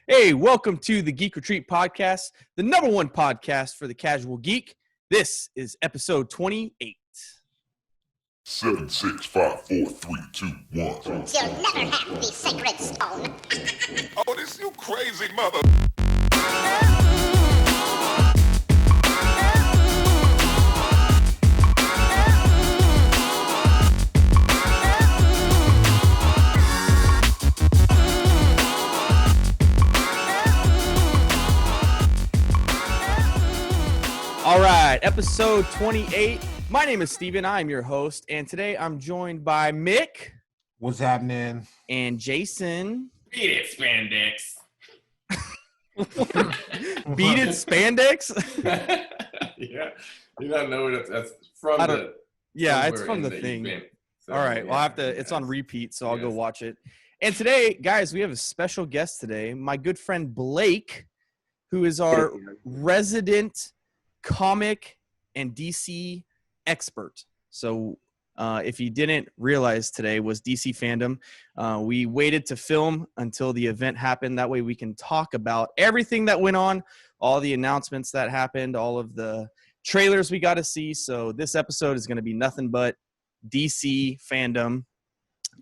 Hey, welcome to the Geek Retreat podcast, the number one podcast for the casual geek. This is episode 28. 7, 6, 5, 4, 3, 2, 1. You'll never have the sacred stone. Oh, this you crazy mother. All right, episode 28. My name is Steven. I'm your host, and today I'm joined by Mick. What's happening? And Jason. Beat it, spandex. Beat it, spandex? Yeah. You don't know that's from the... Yeah, it's from the thing. So, all right, we'll have to... It's on repeat, so I'll go watch it. And today, guys, we have a special guest today. My good friend Blake, who is our resident comic and DC expert. So if you didn't realize, today was DC FanDome. We waited to film until the event happened. That way we can talk about everything that went on, all the announcements that happened, all of the trailers we got to see. So this episode is going to be nothing but DC FanDome.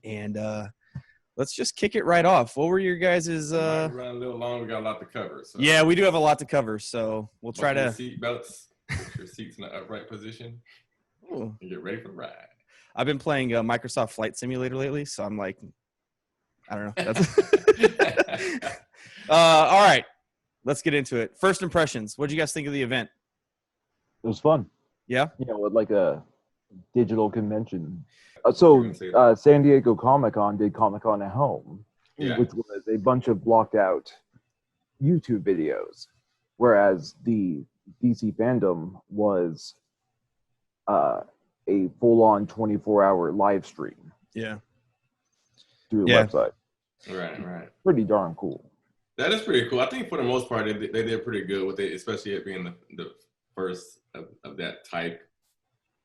And let's just kick it right off. What were your guys' Run a little long. We got a lot to cover. So. Yeah, we do have a lot to cover, so we'll try to... Seat belts, put your seats in the upright position, and get ready for the ride. I've been playing Microsoft Flight Simulator lately, so I'm like, I don't know. All right, let's get into it. First impressions. What did you guys think of the event? It was fun. Yeah? You know, like a digital convention. San Diego Comic-Con did Comic-Con at Home, which was a bunch of blocked out YouTube videos, whereas the DC FanDome was a full-on 24-hour live stream. Yeah. Through the website. Right. Pretty darn cool. That is pretty cool. I think for the most part, they did pretty good with it, especially it being the first of that type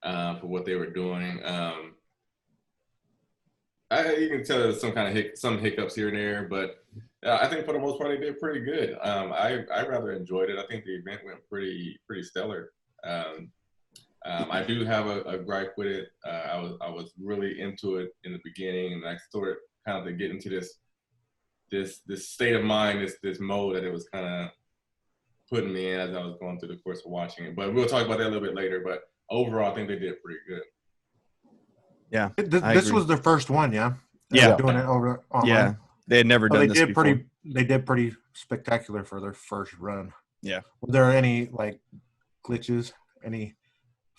for what they were doing. You can tell there's some kind of some hiccups here and there, but I think for the most part they did pretty good. I rather enjoyed it. I think the event went pretty stellar. I do have a gripe with it. I was really into it in the beginning, and I started kind of to get into this state of mind, this mode that it was kind of putting me in as I was going through the course of watching it. But we'll talk about that a little bit later. But overall, I think they did pretty good. Yeah, this was their first one, yeah. Yeah, doing it over online. Yeah, they had never done this before. They did pretty spectacular for their first run. Yeah. Were there any like glitches, any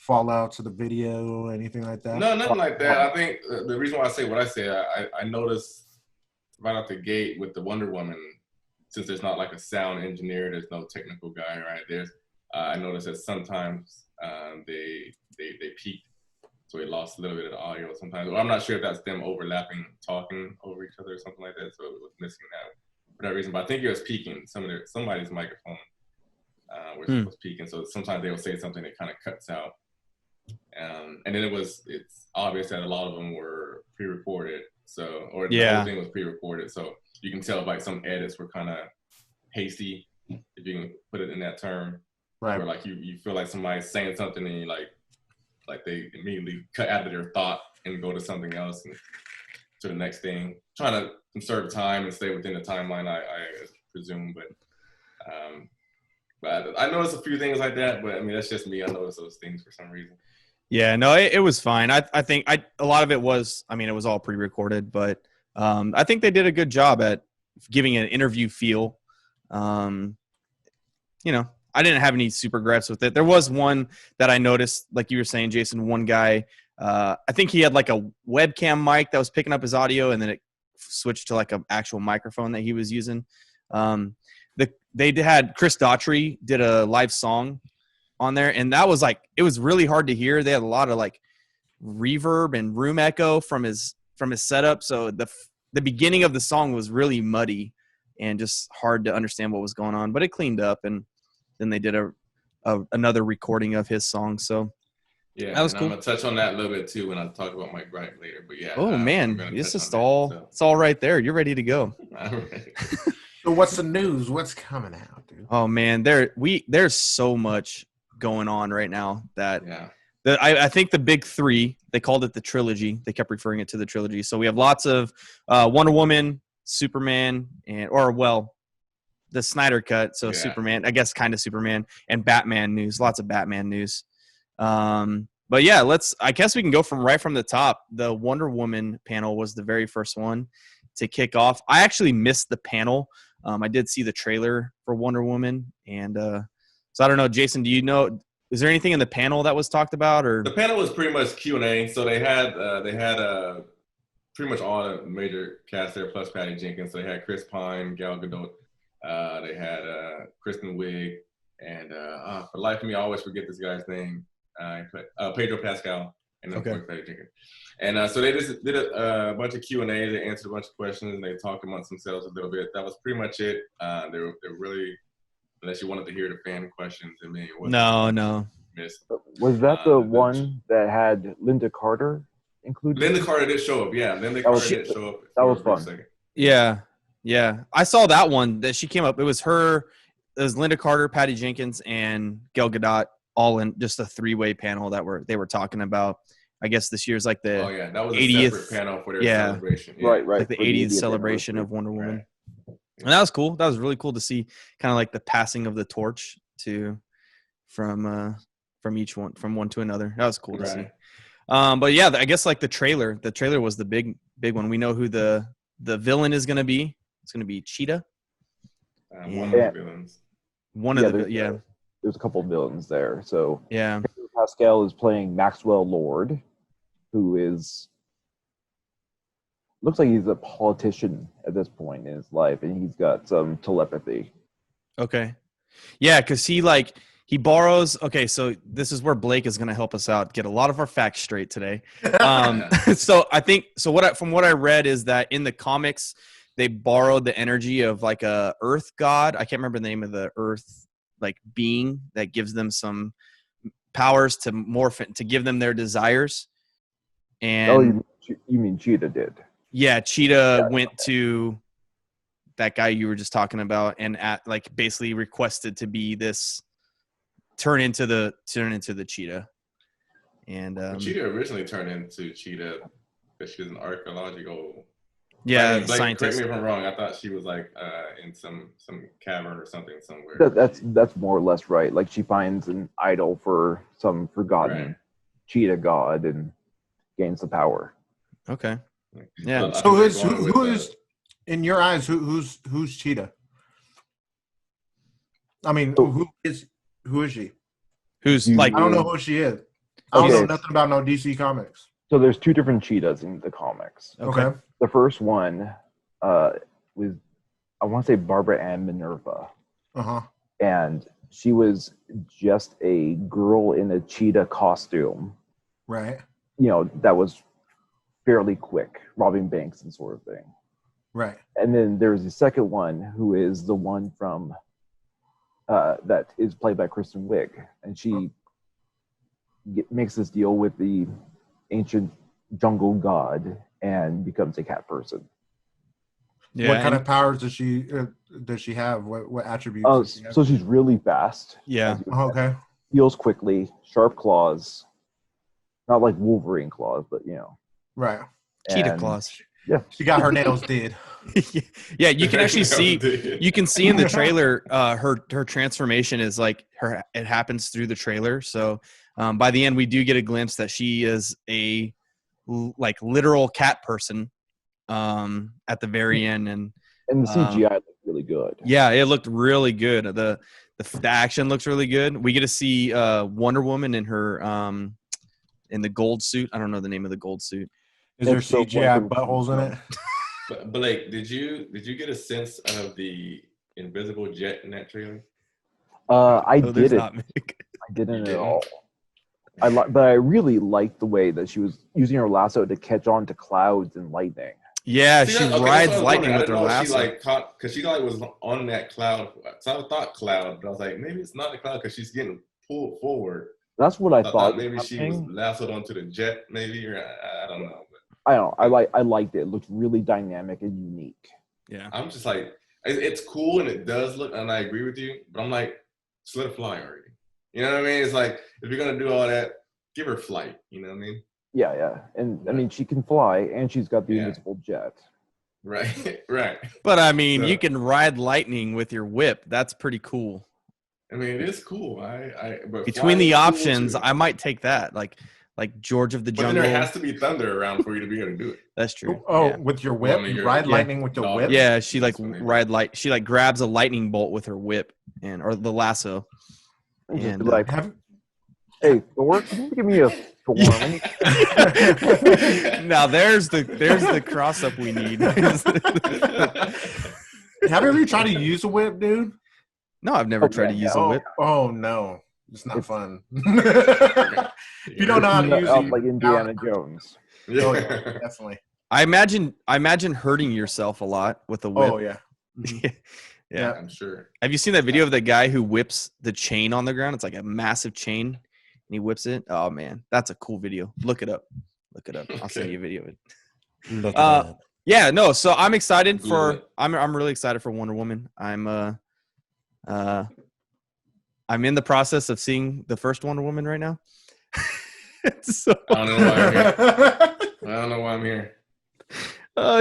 fallouts of the video, anything like that? No, nothing like that. I think the reason why I say what I say, I noticed right out the gate with the Wonder Woman, since there's not like a sound engineer, there's no technical guy right there. I noticed that sometimes they peaked. So we lost a little bit of the audio sometimes. Well, I'm not sure if that's them overlapping, talking over each other or something like that. So it was missing that for that reason. But I think it was peaking. Somebody's microphone was peaking. So sometimes they will say something that kind of cuts out. And then it's obvious that a lot of them were pre-recorded. The whole thing was pre-recorded. So you can tell like some edits were kind of hasty, if you can put it in that term. Right. Where like you feel like somebody's saying something and you like they immediately cut out of their thought and go to something else and to the next thing. Trying to conserve time and stay within the timeline, I presume. But I noticed a few things like that. But I mean, that's just me. I noticed those things for some reason. Yeah, no, it was fine. I think a lot of it was. I mean, it was all pre-recorded, but I think they did a good job at giving an interview feel. I didn't have any super gripes with it. There was one that I noticed, like you were saying, Jason, one guy, I think he had like a webcam mic that was picking up his audio, and then it switched to like an actual microphone that he was using. They had Chris Daughtry did a live song on there, and that was like, it was really hard to hear. They had a lot of like reverb and room echo from his setup. So the beginning of the song was really muddy and just hard to understand what was going on, but it cleaned up, and then they did another recording of his song. So yeah, that was cool. I'm gonna touch on that a little bit too when I talk about my gripe later. But yeah. Oh man, it's just all right there. You're ready to go. All right. So what's the news? What's coming out, dude? Oh man, there's so much going on right now that I think the big three, they called it the trilogy. They kept referring it to the trilogy. So we have lots of Wonder Woman, Superman, the Snyder cut. So Superman, I guess kind of Superman, and Batman news. Lots of Batman news. But yeah, I guess we can go from the top. The Wonder Woman panel was the very first one to kick off. I actually missed the panel. I did see the trailer for Wonder Woman, and so I don't know, Jason, do you know, is there anything in the panel that was talked about? Or the panel was pretty much Q&A. So they had pretty much all the major cast there, plus Patty Jenkins. So they had Chris Pine, Gal Gadot, they had Kristen Wiig, and for the life of me, I always forget this guy's name. Pedro Pascal, and then Patty Jenkins. And so they just did a bunch of Q&A. They answered a bunch of questions, and they talked amongst themselves a little bit. That was pretty much it. They were really, unless you wanted to hear the fan questions, I mean, no. Missed. Was that the one that had Linda Carter included? Linda Carter did show up. Yeah, Linda Carter did show up. That was fun. Yeah. I saw that one that she came up. It was Linda Carter, Patty Jenkins, and Gal Gadot, all in just a three-way panel that they were talking about. I guess this year's like the that was 80th a separate panel for their celebration. Yeah. Right. Like the 80th celebration of Wonder Woman. Right. And that was cool. That was really cool to see, kind of like the passing of the torch from each one, from one to another. That was cool to see. But yeah, I guess like the trailer was the big one. We know who the villain is going to be. It's going to be Cheetah. One of the villains. There's a couple of villains there. So yeah, Pedro Pascal is playing Maxwell Lord, who looks like he's a politician at this point in his life, and he's got some telepathy. Okay. Yeah, because he borrows. Okay, so this is where Blake is going to help us out, get a lot of our facts straight today. So I think from what I read is that in the comics they borrowed the energy of like a Earth god. I can't remember the name of the Earth like being that gives them some powers to morph to give them their desires. And you mean Cheetah did? Yeah, Cheetah went to that guy you were just talking about and basically requested to be this turn into the cheetah. And Cheetah originally turned into Cheetah because she was an archaeological scientist. Correct me if I'm wrong. I thought she was like in some cavern or something somewhere. That's more or less right. Like she finds an idol for some forgotten cheetah god and gains the power. Okay. Yeah. So who is in your eyes? Who's Cheetah? I mean, who is she? I don't know who she is. I don't know nothing about no DC comics. So there's two different cheetahs in the comics. Okay. The first one was, I want to say, Barbara Ann Minerva. Uh-huh. And she was just a girl in a cheetah costume. Right. That was fairly quick, robbing banks and sort of thing. Right. And then there's the second one, who is the one from that is played by Kristen Wiig, and she makes this deal with the ancient jungle god and becomes a cat person. Yeah. What kind of powers does she have? What attributes? Does she have? So she's really fast. Yeah. Okay. Heals quickly, sharp claws, not like Wolverine claws, but Right. Cheetah claws. Yeah. She got her nails did. Yeah, you can actually see. You can see in the trailer, her transformation is like it happens through the trailer. So by the end, we do get a glimpse that she is a literal cat person at the very end, and the CGI looked really good. Yeah, it looked really good. The action looks really good. We get to see Wonder Woman in her in the gold suit. I don't know the name of the gold suit. Is there CGI buttholes in it? Blake, did you get a sense of the invisible jet in that trailer? I didn't. I didn't at all. But I really liked the way that she was using her lasso to catch on to clouds and lightning. Yeah, she rides lightning with her lasso. Because she was on that cloud. So I thought cloud, but I was like, maybe it's not a cloud because she's getting pulled forward. That's what I thought. Maybe she was lassoed onto the jet, maybe, or I don't know. I don't know. I liked it. It looked really dynamic and unique. Yeah. I'm just like, it's cool and it does look, and I agree with you, but I'm like, just let it fly already. You know what I mean? It's like, if you're gonna do all that, give her flight. You know what I mean? Yeah. And I mean, she can fly, and she's got the invisible jet. Right, right. But I mean, So, you can ride lightning with your whip. That's pretty cool. I mean, it is cool. But Between the cool options, too. I might take that. Like George of the But Jungle. then there has to be thunder around for you to be able to do it. That's true. Oh, Yeah. with your whip, Well, I mean, you ride yeah. lightning with the No, whip. Yeah, she like That's when they ride light. She like grabs a lightning bolt with her whip or the lasso. And just And, be like, Have, hey, Thor, can you give me a storm? now there's the cross up we need. have you ever tried to use a whip, dude? No, I've never tried to use a whip. Oh no, it's not fun. Okay. You don't know how to use Out it. like Indiana Jones. Oh, yeah, definitely. I imagine hurting yourself a lot with a whip. Oh yeah. Mhm. Yeah. I'm sure. Have you seen that video of the guy who whips the chain on the ground? It's like a massive chain, and he whips it. Oh man, that's a cool video. Look it up. I'll send you a video of it. Look at that. Yeah, no. So I'm excited Google for. it. I'm really excited for Wonder Woman. I'm in the process of seeing the first Wonder Woman right now. So, I don't know why I'm here. I don't know why I'm here.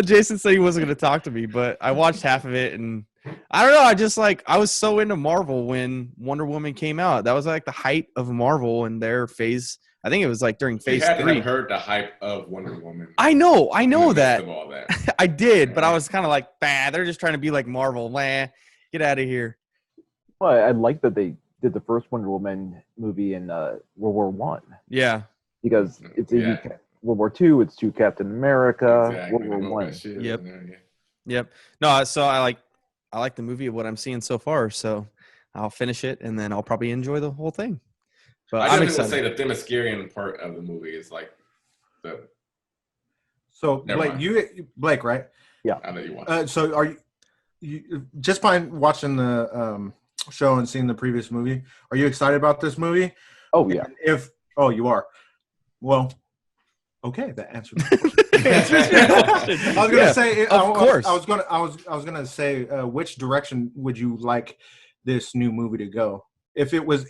Jason said he wasn't going to talk to me, but I watched half of it, and I don't know. I was so into Marvel when Wonder Woman came out. That was like the height of Marvel and their phase. I think it was like during You phase had to 3. have heard the hype of Wonder Woman. I know in the midst that. of all that. I did, but I was kind of like, bah, they're just trying to be like Marvel. Nah, get out of here. Well, I like that they did the first Wonder Woman movie in World War One. Yeah. Because it's Yeah. World War II, it's 2 Captain America. Exactly. World War One. Yep. Yep. No, so I like the movie of what I'm seeing so far. So I'll finish it and then I'll probably enjoy the whole thing. But I'm I excited. definitely would say the Themyscirian part of the movie is like the. So Never mind. Blake, right? I know you want. So are you just by watching the show and seeing the previous movie? Are you excited about this movie? Oh yeah. You are. Well, okay, that answers the question. I was gonna say, of course. I was gonna say, which direction would you like this new movie to go? If it was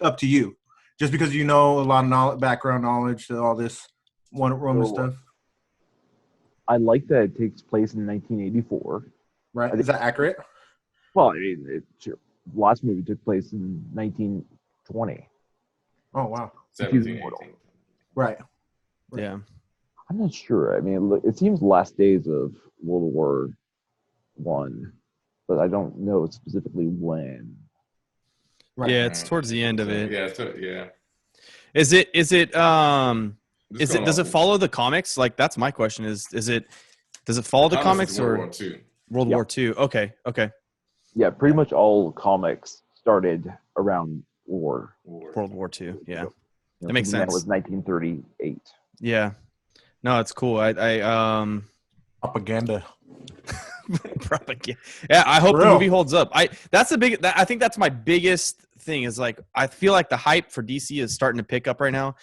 up to you, just because you know a lot of background knowledge to all this Wonder Woman stuff. I like that it takes place in 1984. Right? Is that accurate? Well, I mean, the last movie took place in 1920. Oh wow! 17, 18. Right. Yeah. I'm not sure. I mean, it seems last days of World War One, but I don't know specifically when. Right. Yeah, it's towards the end of it. Yeah. Is it does it off. follow the comics? Like that's my question does it follow the comics is World or War II. World War II? Okay. Yeah, pretty much all comics started around War. World War II. Yeah. That makes sense. That was 1938. Yeah. No, it's cool. I Propaganda. propaganda. Yeah, I hope For the real. movie holds up. I think that's my biggest thing is like I feel like the hype for DC is starting to pick up right now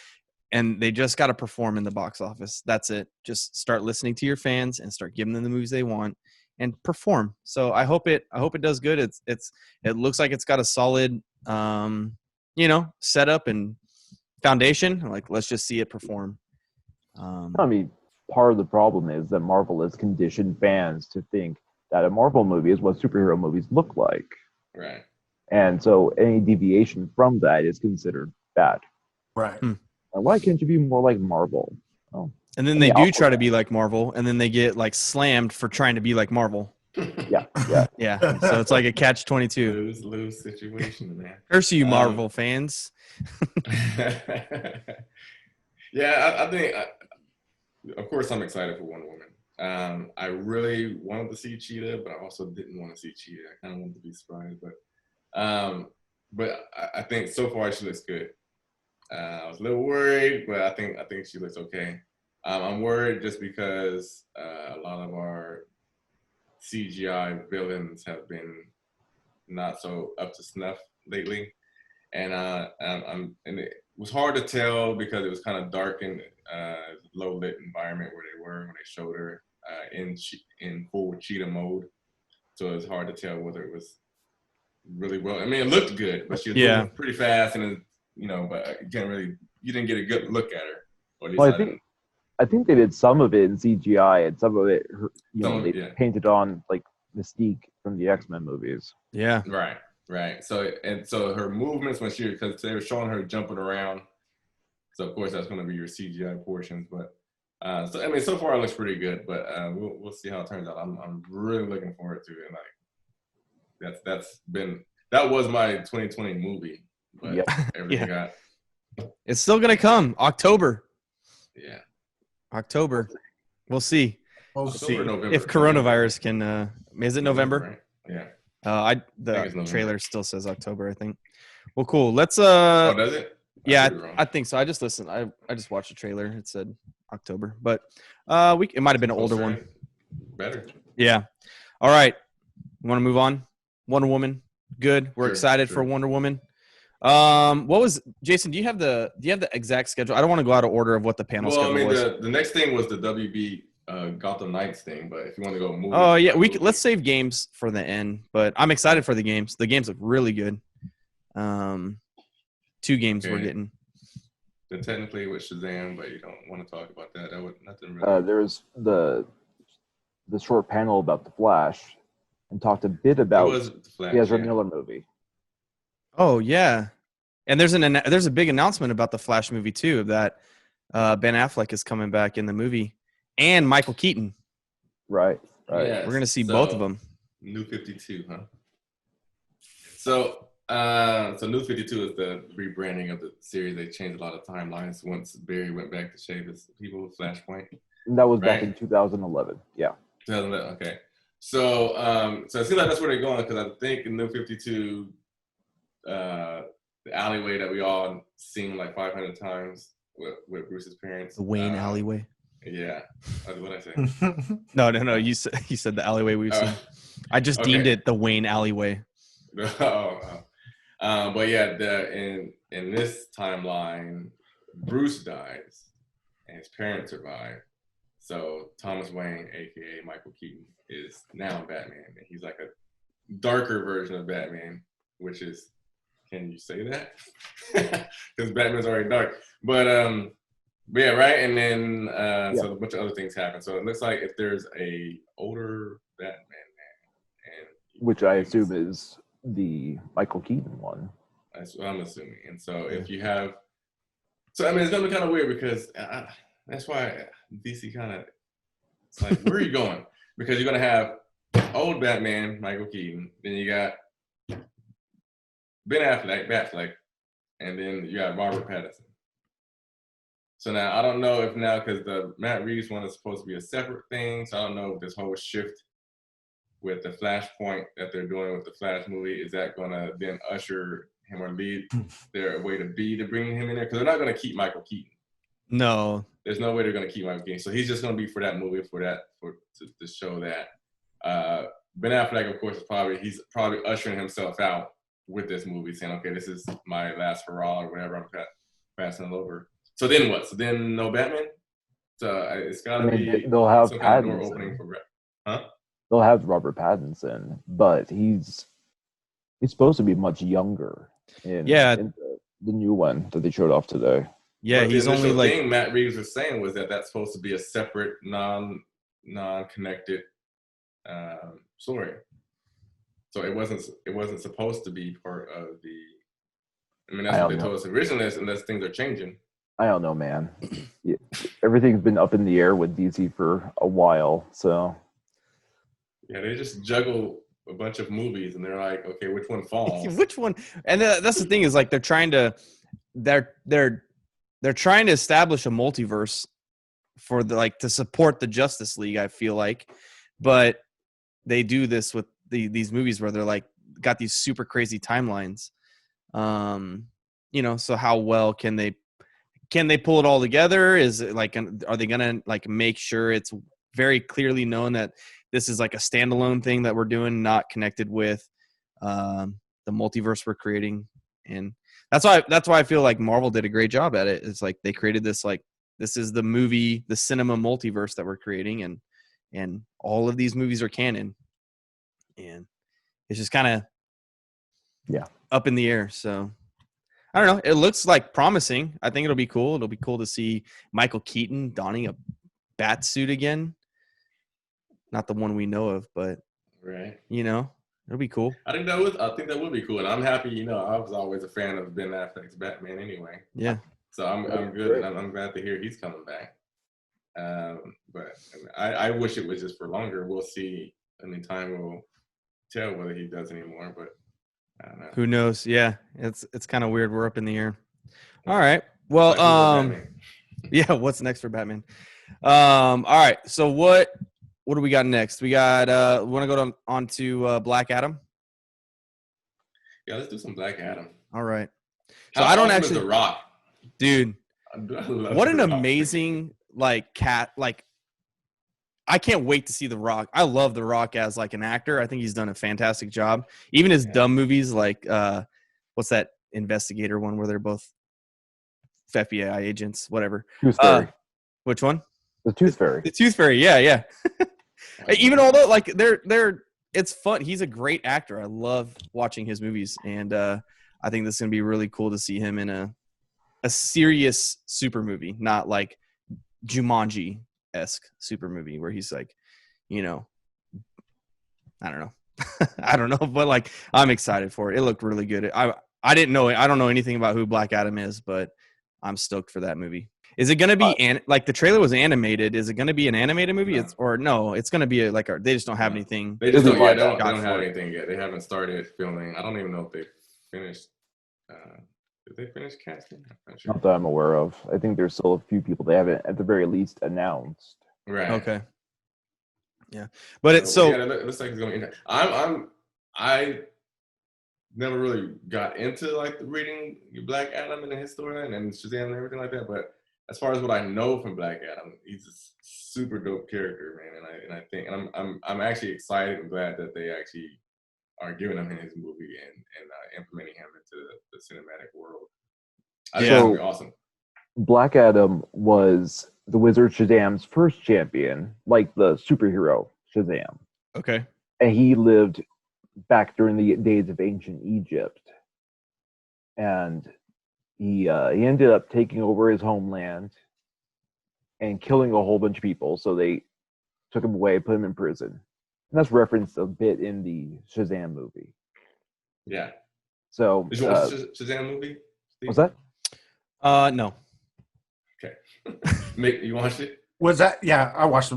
and they just got to perform in the box office. That's it. Just start listening to your fans and start giving them the movies they want and perform. So I hope it does good. It looks like it's got a solid setup and foundation. Like let's just see it perform. I mean, part of the problem is that Marvel has conditioned fans to think that a Marvel movie is what superhero movies look like. Right. And so any deviation from that is considered bad. Right. And why can't you be more like Marvel? Oh. And then they do try to be like Marvel, and then they get like slammed for trying to be like Marvel. Yeah. Yeah. So it's like a catch-22. Lose situation, man. Curse you, Marvel fans. Yeah, I think. Of course, I'm excited for Wonder Woman. I really wanted to see Cheetah, but I also didn't want to see Cheetah. I kind of wanted to be surprised, but I think so far she looks good. I was a little worried, but I think she looks okay. I'm worried just because a lot of our CGI villains have been not so up to snuff lately, and it was hard to tell because it was kind of dark and low lit environment where they were when they showed her in full cheetah mode. so it's hard to tell whether it was really well. I mean, it looked good, but she was moving pretty fast, and but you didn't get a good look at her. Or at least I think they did some of it in CGI, and some of it, they painted on like Mystique from the X-Men movies. Yeah. Right. So her movements because they were showing her jumping around. So of course that's going to be your CGI portions, but so far it looks pretty good. But we'll see how it turns out. I'm really looking forward to it. Like that was my 2020 movie, but everything got. It's still gonna come October. Yeah. October. We'll see. We'll see November. If coronavirus can. Is it November? Right? Yeah. The trailer still says October, I think. Well, cool. Let's. Oh, does it? Yeah, I think so. I just listened. I just watched the trailer. It said October, but it might have been an older one. Better. Yeah. All right. Want to move on? Wonder Woman. Good. We're excited for Wonder Woman. What was Jason? Do you have the exact schedule? I don't want to go out of order of what the panel schedule was. The next thing was the WB Gotham Knights thing, but if you want to go move. Oh yeah, let's save games for the end. But I'm excited for the games. The games look really good. 2 games we're getting. Then technically with Shazam, but you don't want to talk about that. That would nothing really. There's the short panel about the Flash, and talked a bit about the Ezra Miller movie. Oh yeah, and there's a big announcement about the Flash movie too. That Ben Affleck is coming back in the movie, and Michael Keaton. Right. Yes. We're gonna see both of them. New 52, huh? So New 52 is the rebranding of the series. They changed a lot of timelines once Barry went back to shave his people with Flashpoint. And that was back in 2011. Yeah. 2011. Okay. So it seems like that's where they're going, because I think in New 52. The alleyway that we all seen like 500 times with Bruce's parents. The Wayne alleyway. Yeah. What did I say? No. You said the alleyway we've seen. I just deemed it the Wayne alleyway. But yeah, in this timeline, Bruce dies and his parents survive. So Thomas Wayne, aka Michael Keaton, is now Batman, and he's like a darker version of Batman, which is. Can you say that? Because Batman's already dark. But yeah, right. And then so a bunch of other things happen. So it looks like if there's a older Batman, which I assume is the Michael Keaton one. That's what I'm assuming. And so if you have, it's gonna be kind of weird, because that's why DC kind of, it's like, where are you going? Because you're gonna have old Batman, Michael Keaton, then you got Ben Affleck, and then you got Robert Pattinson. So now I don't know if because the Matt Reeves one is supposed to be a separate thing, so I don't know if this whole shift with the Flashpoint that they're doing with the Flash movie, is that going to then usher him or lead their way to bring him in there? Because they're not going to keep Michael Keaton. No. There's no way they're going to keep Michael Keaton. So he's just going to be for that movie, to show that. Ben Affleck, of course, he's probably ushering himself out with this movie, saying, okay, this is my last hurrah or whatever, I'm passing it over. So then what? So then no Batman? So it's got to be they'll have some kind of door opening for Batman. They'll have Robert Pattinson, but he's supposed to be much younger in the new one that they showed off today. Yeah, but he's only like thing Matt Reeves was saying was that that's supposed to be a separate, non-connected story. So it wasn't supposed to be part of the. I mean, that's what they told us originally, unless things are changing. I don't know, man. Everything's been up in the air with DC for a while, so. Yeah, they just juggle a bunch of movies, and they're like, okay, which one falls? Which one? And that's the thing, is like they're trying to establish a multiverse for to support the Justice League, I feel like, but they do this with these movies where they're like got these super crazy timelines. So how well can they pull it all together? Is it are they gonna make sure it's very clearly known that this is like a standalone thing that we're doing, not connected with the multiverse we're creating? And that's why I feel like Marvel did a great job at it. It's like they created this this is the cinema multiverse that we're creating, and all of these movies are canon. and it's just kind of Yeah. up in the air. So I don't know. It looks like promising. I think it'll be cool. It'll be cool to see Michael Keaton donning a bat suit again. Not the one we know of, but right. It'll be cool. I think that would be cool, and I'm happy. I was always a fan of Ben Affleck's Batman anyway. Yeah. So I'm good. And I'm glad to hear he's coming back. But I wish it was just for longer. We'll see. I mean, time will tell whether he does anymore. But I don't know. Who knows? Yeah, it's kind of weird. We're up in the air. All right. Well, yeah. What's next for Batman? All right. So what do we got next? We got. Want to go on to Black Adam? Yeah, let's do some Black Adam. All right. So How I don't awesome actually. is The Rock, dude. What an The Rock. amazing cat. I can't wait to see The Rock. I love The Rock as an actor. I think he's done a fantastic job. Even his dumb movies what's that investigator one where they're both FBI agents, whatever. Tooth Fairy. Which one? The Tooth Fairy. The Tooth Fairy. Yeah. Even although they're it's fun. He's a great actor. I love watching his movies, and I think this is gonna be really cool to see him in a serious super movie, not like Jumanji-esque super movie where he's I don't know. I don't know, but I'm excited for it. It looked really good. I didn't know it. I don't know anything about who Black Adam is, but I'm stoked for that movie. Is it going to be the trailer was animated? Is it going to be an animated movie? No. It's going to be they just don't have anything. They just don't have anything yet. They haven't started filming. I don't even know if they finished. Did they finish casting? I'm not sure. Not that I'm aware of. I think there's still a few people they haven't, at the very least, announced. Right. Okay. Yeah, but it looks like it's going to. I never really got into the reading Black Adam and his storyline and Shazam and everything like that. But as far as what I know from Black Adam, he's a super dope character, man. And I'm actually excited and glad that they actually are giving him in his movie and implementing him into the cinematic world. I think it's gonna be awesome. Black Adam was the Wizard Shazam's first champion, like the superhero Shazam. Okay. And he lived back during the days of ancient Egypt. And he ended up taking over his homeland and killing a whole bunch of people. So they took him away, put him in prison. And that's referenced a bit in the Shazam movie. Yeah. So did you watch the Shazam movie, Steve? Was that? No. Okay. Mick, you watched it? Was that? Yeah, I watched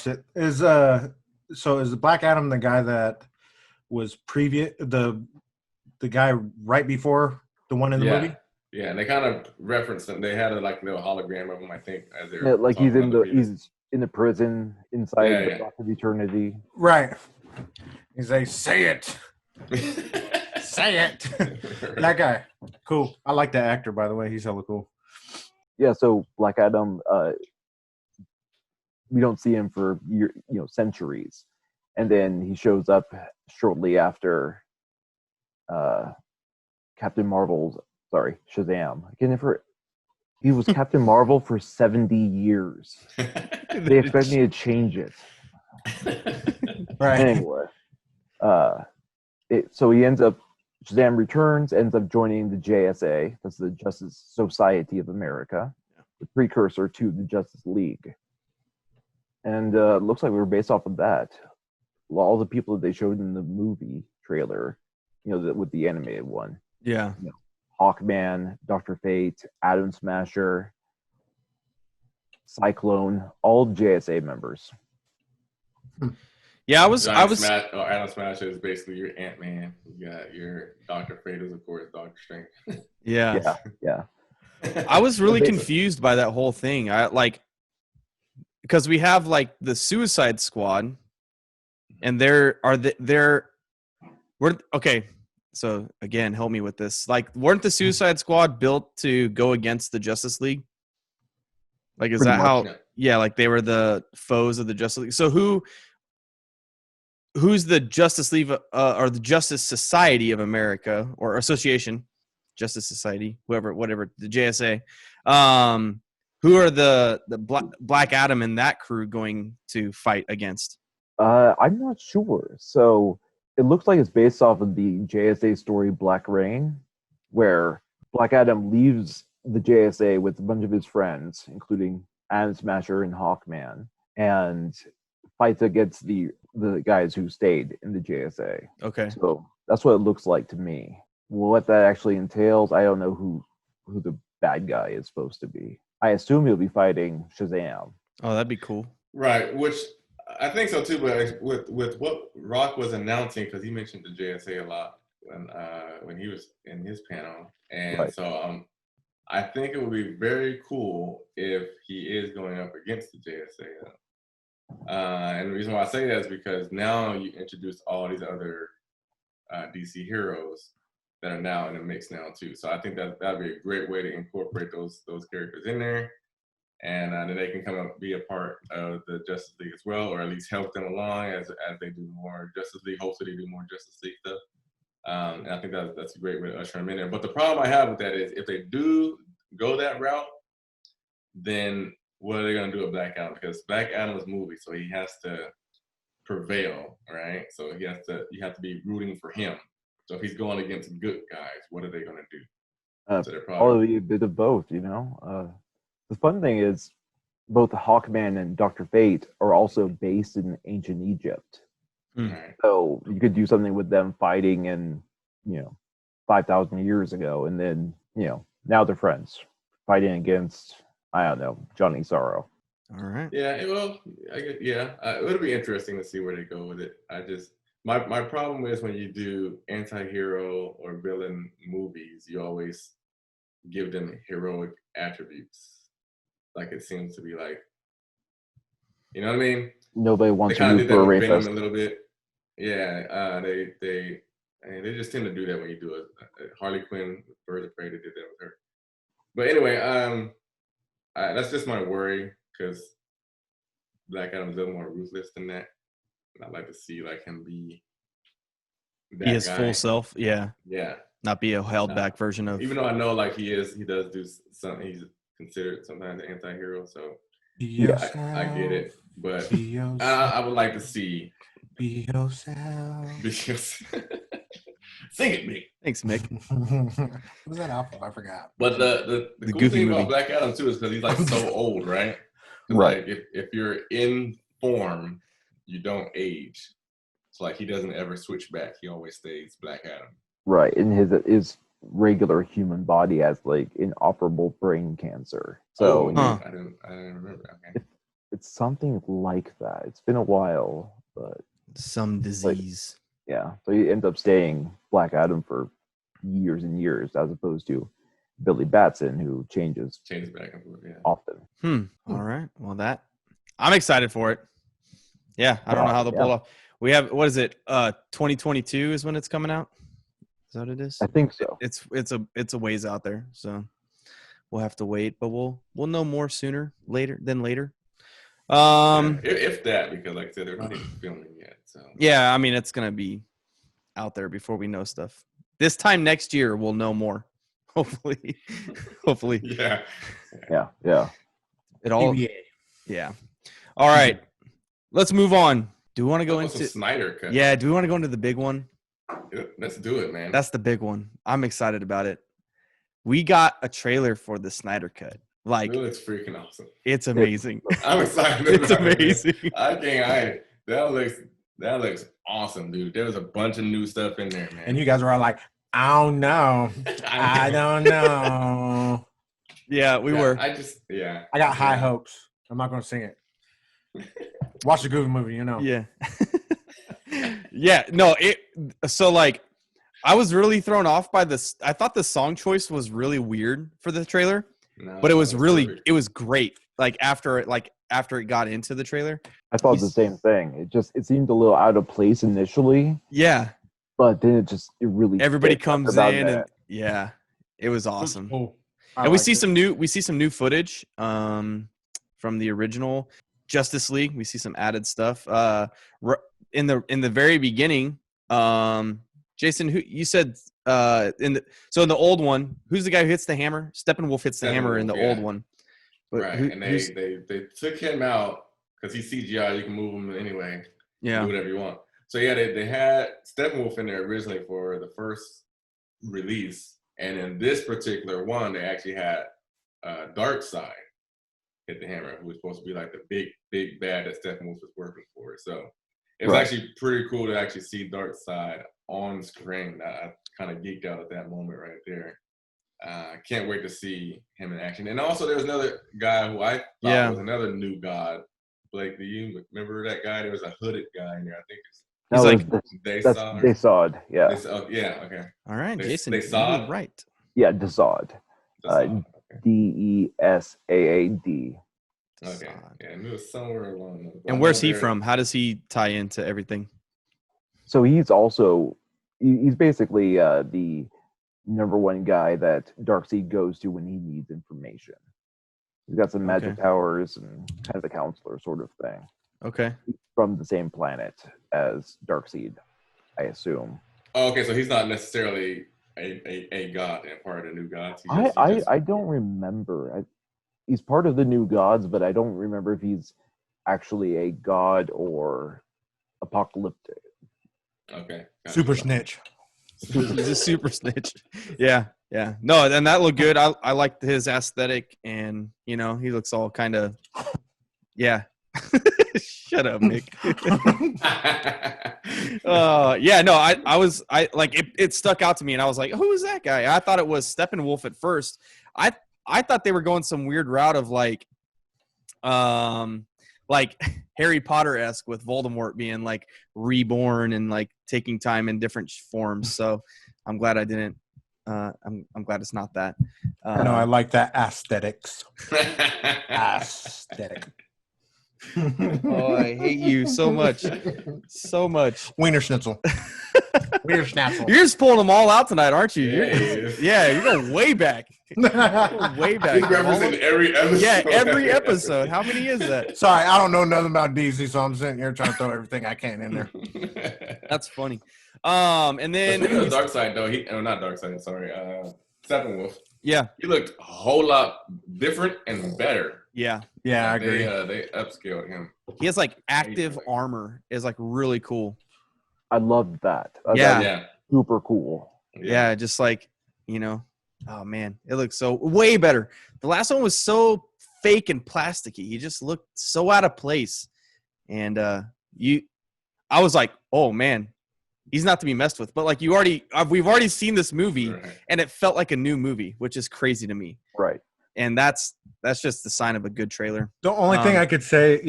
it. Is the Black Adam the guy that was previous the guy right before the one in the movie? Yeah, and they kind of referenced him. They had a little hologram of him, I think, as they're he's in the prison inside the Rock of Eternity. Right. He's like, say it. Say it. That guy. Cool. I like that actor, by the way. He's hella cool. Yeah, so Black Adam, we don't see him for centuries, and then he shows up shortly after Shazam. He was Captain Marvel for 70 years. They expect me to change it. Right. Anyway, so he Shazam returns, ends up joining the JSA. That's the Justice Society of America, the precursor to the Justice League. And looks like we were based off of that. All the people that they showed in the movie trailer, with the animated one. Yeah. Hawkman, Dr. Fate, Atom Smasher, Cyclone, all JSA members. Yeah, I was. Atom Smasher is basically your Ant-Man. You got your Dr. Fate is, of course, Dr. Strange. Yeah. Yeah. I was really confused by that whole thing. Because we have the Suicide Squad, and okay. So again, help me with this. Weren't the Suicide Squad built to go against the Justice League? Is Pretty that how? much. Yeah, they were the foes of the Justice League. So who's the Justice League or the Justice Society of America or Association, Justice Society, whatever, the JSA? Who are the Black Adam and that crew going to fight against? I'm not sure. So it looks like it's based off of the JSA story Black Rain, where Black Adam leaves the JSA with a bunch of his friends, including Atom Smasher and Hawkman, and fights against the guys who stayed in the JSA. Okay. So that's what it looks like to me. What that actually entails, I don't know who the bad guy is supposed to be. I assume he'll be fighting Shazam. Oh, that'd be cool. Right, which I think so too. But with what Rock was announcing, because he mentioned the JSA a lot when he was in his panel, and Right. so I think it would be very cool if he is going up against the JSA. And the reason why I say that is because now you introduce all these other DC heroes that are now in the mix now too. So I think that'd be a great way to incorporate those characters in there, and then they can come up be a part of the Justice League as well, or at least help them along as they do more Justice League. Hopefully, they do more Justice League stuff. And I think that's a great way to usher them in there. But the problem I have with that is if they do go that route, then what are they going to do with Black Adam? Because Black Adam is a movie, so he has to prevail, right? So you have to be rooting for him. So if he's going against good guys, what are they going to do? So they're probably a bit of both, you know. The fun thing is both Hawkman and Dr. Fate are also based in ancient Egypt. Right. So you could do something with them fighting in, 5,000 years ago, and then, now they're friends fighting against, I don't know, Johnny Sorrow. All right. Yeah, well, it'll be interesting to see where they go with it. I just my problem is when you do anti-hero or villain movies, you always give them heroic attributes. Like it seems to be like, you know what I mean? Nobody wants to root for a rapist. A little bit. Yeah, they just tend to do that when you do a Harley Quinn, Birds of Prey. They did that with her. But anyway, that's just my worry because Black Adam's a little more ruthless than that. And I'd like to see like him be his full self. Yeah. Yeah. Not be a held back version of. Even though I know like he does do something. He's considered sometimes an anti-hero. So I get it. But I would like to see. Be yourself. Sing it, Mick. Thanks, Mick. What was that off of? I forgot. But the cool Goofy thing movie about Black Adam too is because he's like so old, right? Right. Like if you're in form, you don't age. So like he doesn't ever switch back. He always stays Black Adam. Right. And his regular human body has like inoperable brain cancer. So I didn't remember. Okay. It's something like that. It's been a while, but some disease. Yeah. So he ends up staying Black Adam for years and years, as opposed to Billy Batson, who changes back and forth, often. All right. Well, I'm excited for it. Yeah, I don't know how they'll pull off. We have, what is it? 2022 is when it's coming out. Is that what it is? I think so. It's a ways out there, so we'll have to wait. But we'll know more sooner than later. If that, because like I said, they're not even filming yet. So yeah, I mean it's gonna be out there before we know stuff. This time next year, we'll know more. Hopefully. Yeah. It all. Yeah. All right. Let's move on. Do we want to go into Snyder Cut? Yeah. Do we want to go into the big one? Let's do it, man. That's the big one. I'm excited about it. We got a trailer for the Snyder Cut. Like, it looks freaking awesome. It's amazing. I'm excited. It's amazing. That looks awesome, dude. There was a bunch of new stuff in there, man. And you guys were all like, I don't know. I don't know. Yeah, we were. I got high hopes. I'm not going to sing it. Watch the Goofy movie, you know. Yeah. Yeah. No, so like, I was really thrown off by this. I thought the song choice was really weird for the trailer. But it was great. Like after it got into the trailer, I thought the same thing. It seemed a little out of place initially. Yeah, but then it really everybody comes in and it was awesome. Cool. And we see some new footage from the original Justice League. We see some added stuff. In the very beginning, Jason, who you said in the old one, who's the guy who hits the hammer? Steppenwolf hits the hammer in the old one. But right, and they took him out because he's CGI. You can move him anyway. Yeah, do whatever you want. So yeah, they had Steppenwolf in there originally for the first release, and in this particular one, they actually had Darkseid hit the hammer, who was supposed to be like the big bad that Steppenwolf was working for. So it was actually pretty cool to actually see Darkseid on screen. I kind of geeked out at that moment right there. Can't wait to see him in action. And also, there's another guy who I thought was another new god. Blake, do you remember that guy? There was a hooded guy in there. I think That's Desod. Yeah. Yeah. Okay. All right, Jason. Desod? You're right. Yeah, Desod. Okay. Desaad. Okay. Yeah, and it was somewhere along those. And where's he from? How does he tie into everything? So he's basically the number one guy that Darkseid goes to when he needs information. He's got some magic powers and kind of a counselor sort of thing. Okay. He's from the same planet as Darkseid, I assume. Oh, okay, so he's not necessarily a god and part of the new gods. I don't remember. He's part of the new gods, but I don't remember if he's actually a god or apocalyptic. Okay. Super snitch. He's a super snitch. Yeah. No, and that looked good. I liked his aesthetic, and he looks all kind of, yeah. Shut up, Nick. It stuck out to me, and I was like, who is that guy? I thought it was Steppenwolf at first. I thought they were going some weird route of like Harry Potter-esque with Voldemort being like reborn and like taking time in different forms. So I'm glad I didn't. I'm glad it's not that. No, I like that aesthetics. Aesthetic. Oh, I hate you so much. So much. Wiener Schnitzel. Wiener Schnitzel. You're just pulling them all out tonight, aren't you? Yeah, you're going way back. Way back. He's representing every episode. Yeah, every episode. How many is that? Sorry, I don't know nothing about DC, so I'm sitting here trying to throw everything I can in there. That's funny. And then Darkseid, though, not Darkseid, sorry, Steppenwolf. Yeah, he looked a whole lot different and better. Yeah, I agree. They upscaled him. He has like active armor. Is like really cool. I loved that. Yeah, super cool. Yeah, just like oh man, it looks so way better. The last one was so fake and plasticky. He just looked so out of place. And I was like, oh man, he's not to be messed with. But like we've already seen this movie, and it felt like a new movie, which is crazy to me. Right. And that's just the sign of a good trailer. The only thing I could say,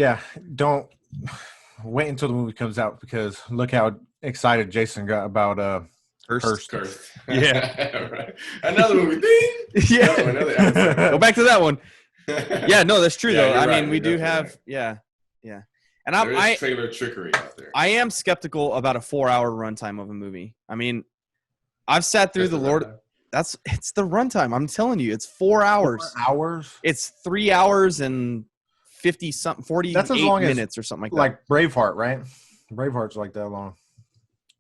don't wait until the movie comes out, because look how excited Jason got about Cursed. Yeah. Right. Another movie. Ding! Yeah. Another episode. Go back to that one. Yeah, no, that's true though. I mean, we do have right. yeah. And there is trailer trickery out there. I am skeptical about a 4-hour runtime of a movie. I mean, I've sat through it's the runtime. I'm telling you, it's 4 hours. 4 hours? It's 3 hours and 48 minutes or something like that. Like Braveheart, right? Braveheart's like that long.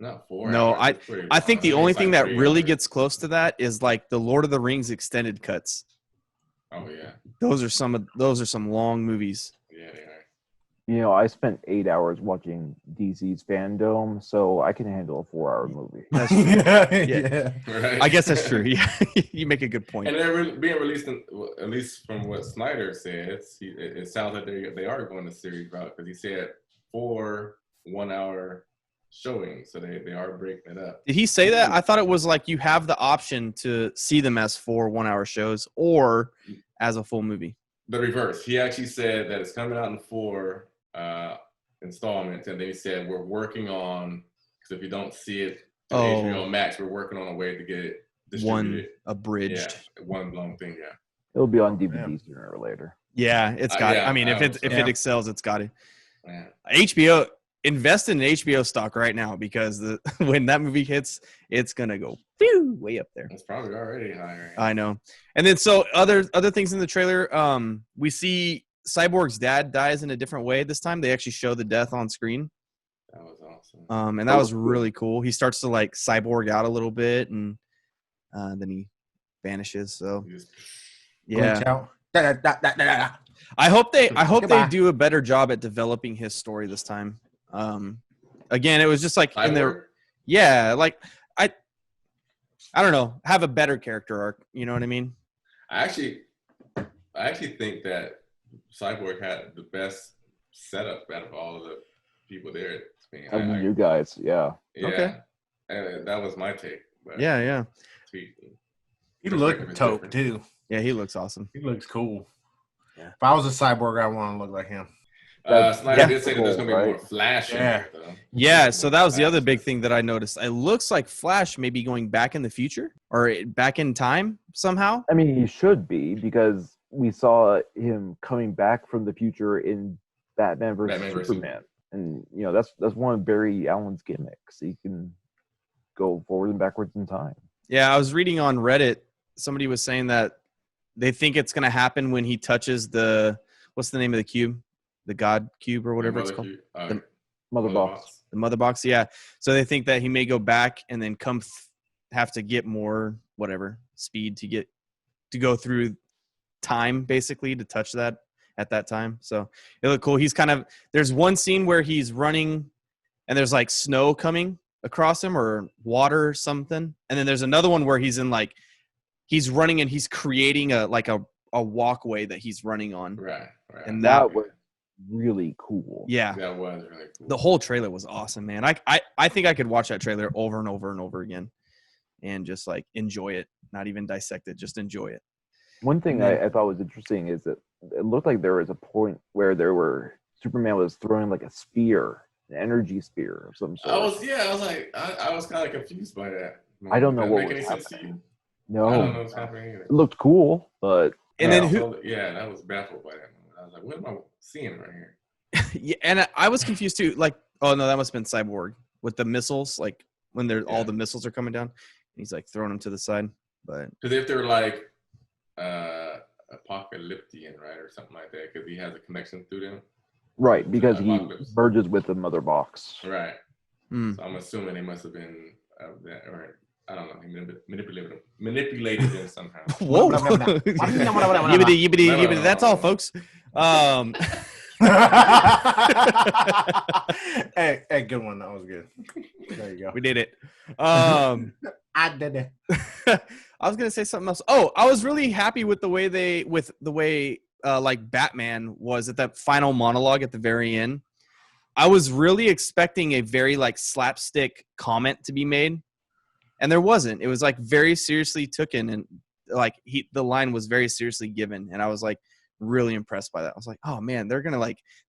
Not 4 no, hours. I think the only thing that really gets close to that is like the Lord of the Rings extended cuts. Oh yeah. Those are some long movies. Yeah, they are. I spent 8 hours watching DC's FanDome, so I can handle a 4-hour movie. That's true. Yeah. Right. I guess that's true. Yeah, you make a good point. And they're being released, at least from what Snyder said, it sounds like they are going the series route, because he said 4 1-hour showings, so they are breaking it up. Did he say that? I thought it was like you have the option to see them as 4 1-hour shows or as a full movie. The reverse. He actually said that it's coming out in 4 installments, and then he said we're working on, because if you don't see it on HBO Max, we're working on a way to get it distributed. One abridged. Yeah, one long thing. Yeah. It'll be on DVD sooner or later. Yeah, it's got it. I mean, if it excels, it's got it. Yeah. HBO, invest in HBO stock right now, because when that movie hits, it's gonna go way up there. It's probably already higher. I know. And then so other things in the trailer, we see Cyborg's dad dies in a different way this time. They actually show the death on screen. That was awesome. And that was really cool. He starts to like cyborg out a little bit, and then he vanishes. So yeah. I hope they do a better job at developing his story this time. again, it was just like in there. Yeah, like I don't know, have a better character arc. You know what I mean? I actually think that Cyborg had the best setup out of all of the people there. You guys, yeah. Okay. And that was my take. But yeah. He looked dope too. Yeah, he looks awesome. He looks cool. Yeah. If I was a cyborg, I want to look like him. Snyder did say that there's going to be more Flash in there, though. Yeah, so that was the other big thing that I noticed. It looks like Flash may be going back in the future or back in time somehow. I mean, he should be because we saw him coming back from the future in Batman versus Superman. And, you know, that's one of Barry Allen's gimmicks. He can go forward and backwards in time. Yeah, I was reading on Reddit. Somebody was saying that they think it's going to happen when he touches what's the name of the cube? The God cube or whatever it's called. The Mother Box. The Mother Box, yeah. So they think that he may go back and then have to get more speed to go through time basically to touch that at that time. So it looked cool. There's one scene where he's running and there's like snow coming across him or water or something. And then there's another one where he's running and he's creating a walkway that he's running on. Right. And that was really cool. Yeah. That was really cool. The whole trailer was awesome, man. I think I could watch that trailer over and over and over again and just like enjoy it, not even dissect it, just enjoy it. One thing I thought was interesting is that it looked like there was a point where Superman was throwing like a spear, an energy spear of some sort. I was kind of confused by that. I don't know what was happening. No, I don't know what's happening either. It looked cool, but then that was baffled by that. I was like, what am I seeing right here? Yeah, and I was confused too. Like, oh no, that must have been Cyborg with the missiles. Like when all the missiles are coming down, he's like throwing them to the side. But because if they're like apocalyptian, right, or something like that, because he has a connection through them. Right, because he merges with the Mother Box. Right. So I'm assuming they must have been that, or I don't know, he manipulated them somehow. Whoa! Yibbity. That's all, folks. Hey, good one. That was good. There you go. We did it. I did it. I was gonna say something else. Oh, I was really happy with the way like Batman was at that final monologue at the very end. I was really expecting a very like slapstick comment to be made, and there wasn't. It was like very seriously taken, and like the line was very seriously given, and I was like really impressed by that. I was like, oh man, they're gonna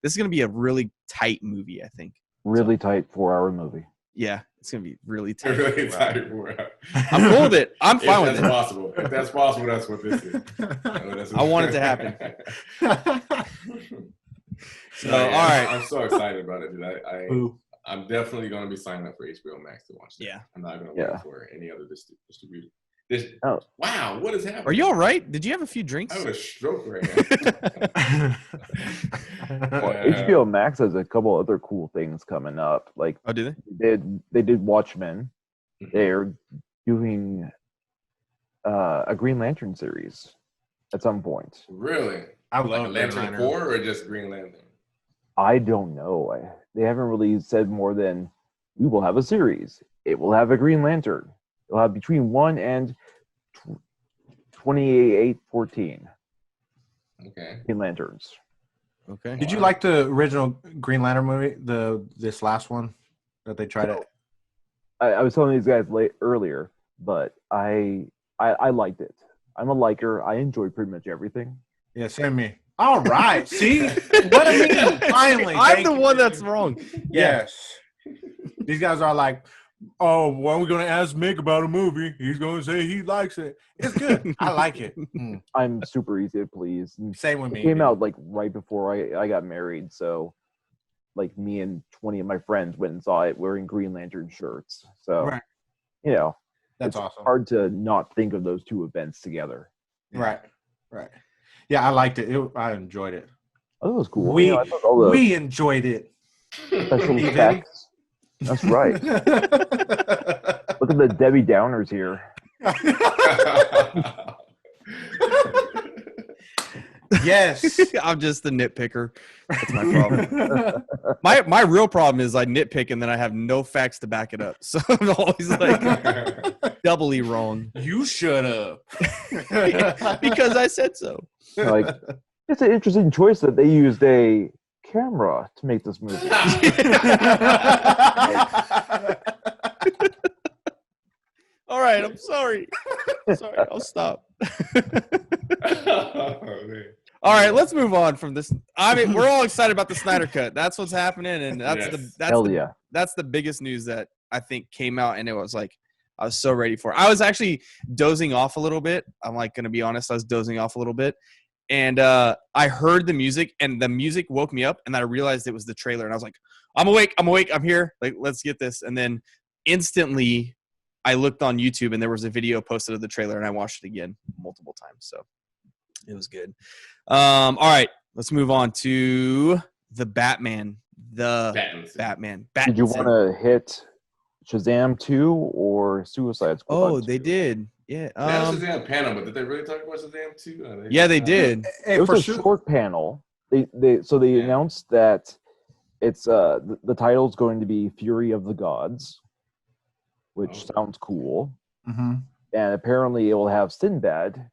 this is gonna be a really tight movie. I think really tight 4-hour movie. Yeah, it's gonna be really tight. Really tight 4 hours. I'm cool with it. I'm fine with it. If that's possible, that's what this is. I want it to happen. So, all right, I'm so excited about it, dude. I'm definitely going to be signing up for HBO Max to watch it. Yeah, I'm not going to wait for any other distributor. Wow, what is happening? Are you all right? Did you have a few drinks? I have a stroke right now. HBO Max has a couple other cool things coming up. Like, oh, do they? They did Watchmen. They're doing a Green Lantern series at some point. Really? I love Lantern Corps or just Green Lantern? I don't know. They haven't really said more than we will have a series. It will have a Green Lantern. It'll have between 1 and 2814. Okay. Green Lanterns. Okay. Did you like the original Green Lantern movie? This last one that they tried to. I was telling these guys earlier, but I liked it. I'm a liker. I enjoy pretty much everything. Yeah, same me. All right. See? What I mean? Finally. I'm the one that's wrong. Yes. These guys are like, oh, well, we're going to ask Mick about a movie. He's going to say he likes it. It's good. I like it. I'm super easy to please. Same with me. It came out like right before I got married. So like me and 20 of my friends went and saw it wearing Green Lantern shirts. So, you know, that's it's awesome. Hard to not think of those two events together. Yeah. Right. Yeah, I liked it. I enjoyed it. Oh, that was cool. We enjoyed it. Special effects. That's right. Look at the Debbie Downers here. Yes. I'm just the nitpicker. That's my problem. My real problem is I nitpick and then I have no facts to back it up. So I'm always like doubly wrong. You should have. Because I said so. Like, it's an interesting choice that they used a camera to make this movie. All right, I'm sorry. Sorry, I'll stop. All right, let's move on from this. I mean, we're all excited about the Snyder Cut. That's what's happening, and that's the biggest news that I think came out, and it was like I was so ready for it. I was actually dozing off a little bit. I'm like going to be honest, I was dozing off a little bit, and I heard the music, and the music woke me up, and then I realized it was the trailer, and I was like, I'm awake, I'm here. Like, let's get this, and then instantly I looked on YouTube, and there was a video posted of the trailer, and I watched it again multiple times. So it was good. All right, let's move on to the Batman. Batman. Did you want to hit Shazam 2 or Suicide Squad? Oh, they did. Yeah. Shazam panel, but did they really talk about Shazam 2? Yeah, they did. It was a short panel. They announced that it's the title's going to be Fury of the Gods, which sounds cool. Mm-hmm. And apparently it will have Sinbad.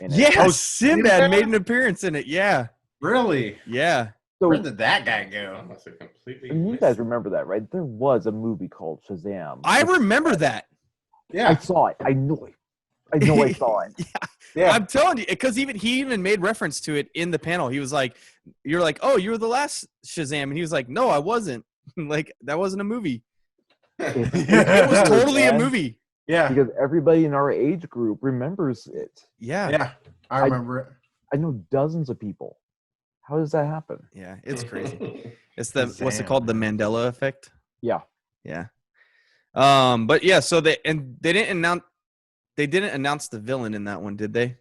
Yeah, Sinbad made an appearance in it. Yeah. Really? Yeah. So, where did that guy go? You guys remember that, right? There was a movie called Shazam. I remember that. Yeah. I saw it. I know I saw it. Yeah. I'm telling you, because he even made reference to it in the panel. He was like, you're like, oh, you were the last Shazam. And he was like, no, I wasn't. Like, that wasn't a movie. It was totally a movie. Yeah. Because everybody in our age group remembers it. Yeah. Yeah. I remember it. I know dozens of people. How does that happen? Yeah, it's crazy. It's what's it called? The Mandela effect? Yeah. Yeah. But yeah, so they didn't announce the villain in that one, did they?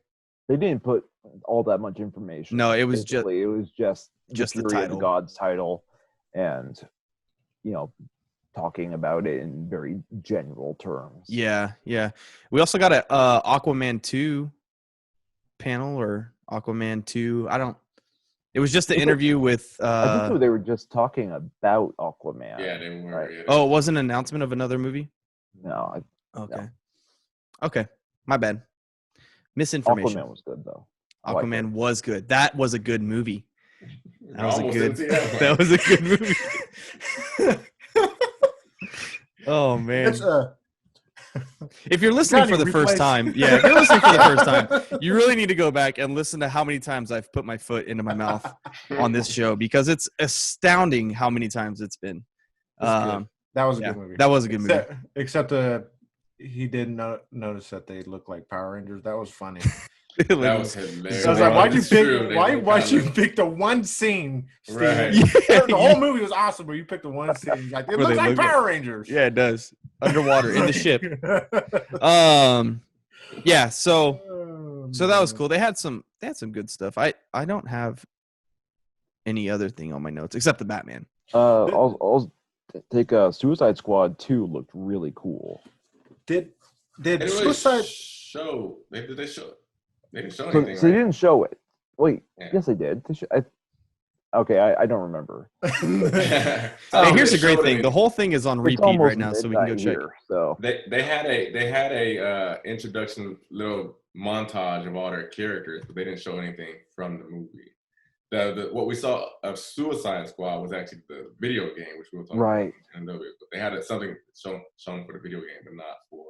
They didn't put all that much information. No, it was just the title. The God's title, and talking about it in very general terms. Yeah, yeah. We also got a Aquaman 2 panel or Aquaman 2. It was just an interview with. I think they were just talking about Aquaman. Yeah, they were. Right? Yeah, Oh, it wasn't an announcement of another movie? No. Okay. No. Okay. My bad. Misinformation. Aquaman was good though. Aquaman was good. That was a good movie. That was a good movie. Oh man. If you're listening for the first time, you really need to go back and listen to how many times I've put my foot into my mouth on this show, because it's astounding how many times it's been. That was a good movie. That was a good movie. Except he did notice that they look like Power Rangers. That was funny. That was hilarious. I was like, why'd you pick the one scene, Steve? Right. The whole movie was awesome, but you picked the one scene. Like, it looks like Power Rangers. Yeah, it does. Underwater in the ship. Yeah, so that was cool. They had some good stuff. I don't have any other thing on my notes except the Batman. I'll take Suicide Squad 2 looked really cool. Did Suicide show? Did they show? They didn't show anything. So they didn't show it. Wait, yes, they did. I don't remember. Hey, here's a great thing. The whole thing is on repeat right now, so we can go check. So they had a introduction little montage of all their characters, but they didn't show anything from the movie. What we saw of Suicide Squad was actually the video game, which we were talking about. But they had something shown for the video game, but not for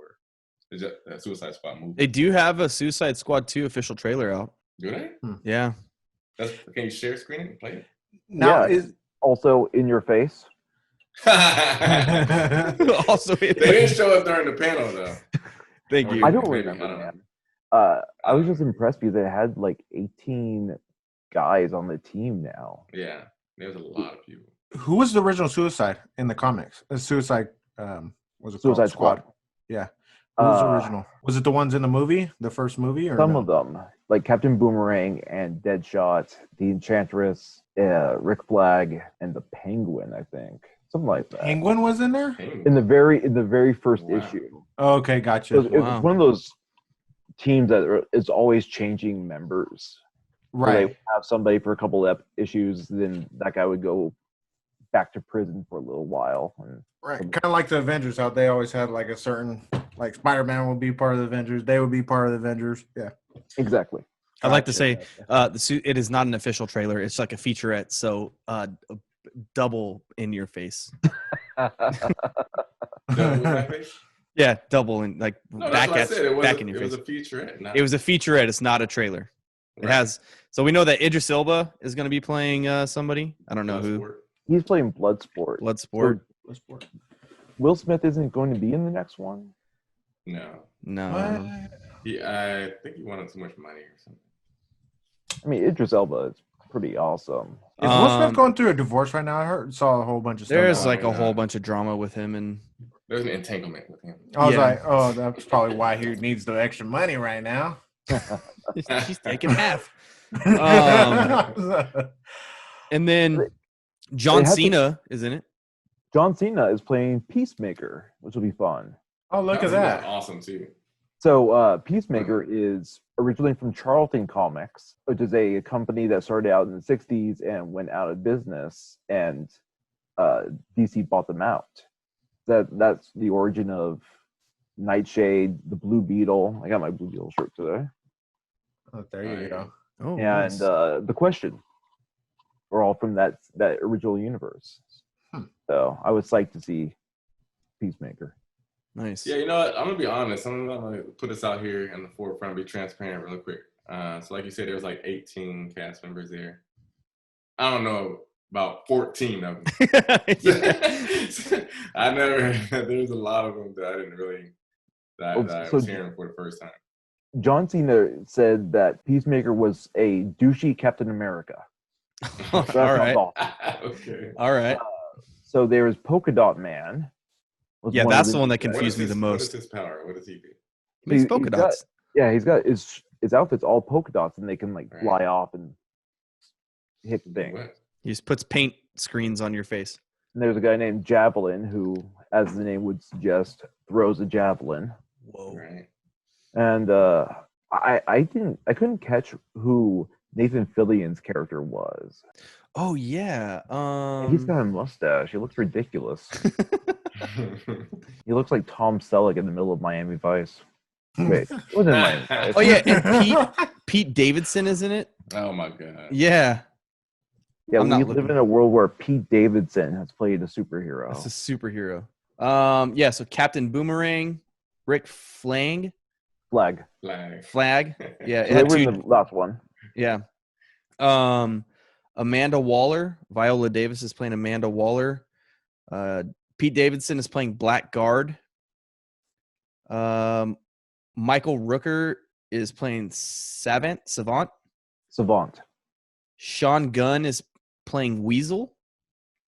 the Suicide Squad movie. They do have a Suicide Squad 2 official trailer out. Do they? Yeah. Can you share screen it and play it? Now, also in your face. Also, they didn't show up during the panel though. Thank you. I don't remember, man. I was just impressed because they had like 18 guys on the team now. Yeah, there's a lot of people. Who was the original Suicide in the comics? Suicide Squad. Yeah. Who was the original? Was it the ones in the movie, the first movie? Or some of them, like Captain Boomerang and Deadshot, the Enchantress, Rick Flag, and the Penguin. I think something like that. Penguin was in there in the very first issue. Oh, okay, gotcha. It was one of those teams that is always changing members. Right. So they would have somebody for a couple of issues, then that guy would go back to prison for a little while. And Right. Kind of like the Avengers, how they always had like a certain, like Spider-Man would be part of the Avengers. They would be part of the Avengers. Yeah. exactly. I'd like to say the suit. It is not an official trailer. It's like a featurette. So double in your face. Double in my face? Yeah, double in like No, back that's what I at said. back in your It face. was a featurette. It was a featurette. It's not a trailer. It Right. has. So we know that Idris Elba is going to be playing somebody. I don't know who. He's playing Bloodsport. Bloodsport. Will Smith isn't going to be in the next one? No. No. I think he wanted too much money or something. I mean, Idris Elba is pretty awesome. Is Will Smith going through a divorce right now? I saw a whole bunch of stuff. There's like a whole bunch of drama with him, and there's an entanglement with him. I was like, oh, that's probably why he needs the extra money right now. She's taking half. And then John Cena is in it. John Cena is playing Peacemaker, which will be fun. Oh, look at that! Awesome too. So Peacemaker is originally from Charlton Comics, which is a company that started out in the 60s and went out of business, and DC bought them out. That's the origin of Nightshade, the Blue Beetle. I got my Blue Beetle shirt today. Oh, there you go. Oh, and nice. The Question are all from that original universe. So I was psyched to see Peacemaker. Nice. Yeah, you know what? I'm gonna be honest. I'm gonna put this out here in the forefront, be transparent real quick. So like you said, there was like 18 cast members there. I don't know about 14 of them. I never. There's a lot of them that I didn't really. That I was hearing for the first time. John Cena said that Peacemaker was a douchey Captain America. All right. Okay. All right. So there was Polka Dot Man. Yeah, that's the one that confused me the most. What is his power? What does he do? He makes polka dots. He's got his outfit's all polka dots, and they can like fly off and hit things. He just puts paint screens on your face. And there's a guy named Javelin who, as the name would suggest, throws a javelin. Whoa. Right. And I couldn't catch who Nathan Fillion's character was. Oh yeah. He's got a mustache. He looks ridiculous. He looks like Tom Selleck in the middle of Miami Vice. Wait, it wasn't Miami Vice. Oh yeah, and Pete Davidson is in it. Oh my god. Yeah. Yeah, we live in a world where Pete Davidson has played a superhero. That's a superhero. Yeah, so Captain Boomerang, Rick Flag. Flag. Yeah, So it they had were two. in the last one. Yeah. Amanda Waller. Viola Davis is playing Amanda Waller. Pete Davidson is playing Blackguard. Michael Rooker is playing Savant. Sean Gunn is playing Weasel.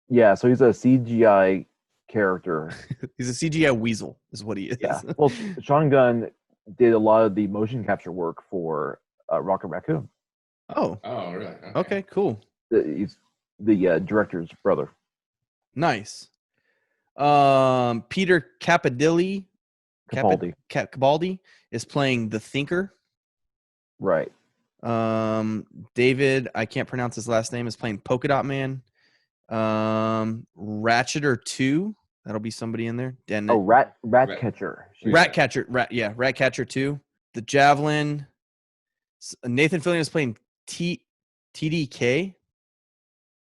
Yeah, so he's a CGI character. He's a CGI weasel, is what he is. Yeah. Well, Sean Gunn did a lot of the motion capture work for Rocket Raccoon. Oh. Oh, really? Okay, cool. He's the director's brother. Nice. Peter Capaldi is playing the Thinker. Right. David, I can't pronounce his last name, is playing Polka Dot Man. Ratcheter 2, that'll be somebody in there. Ratcatcher. Ratcatcher 2. The Javelin. Nathan Fillion is playing TDK,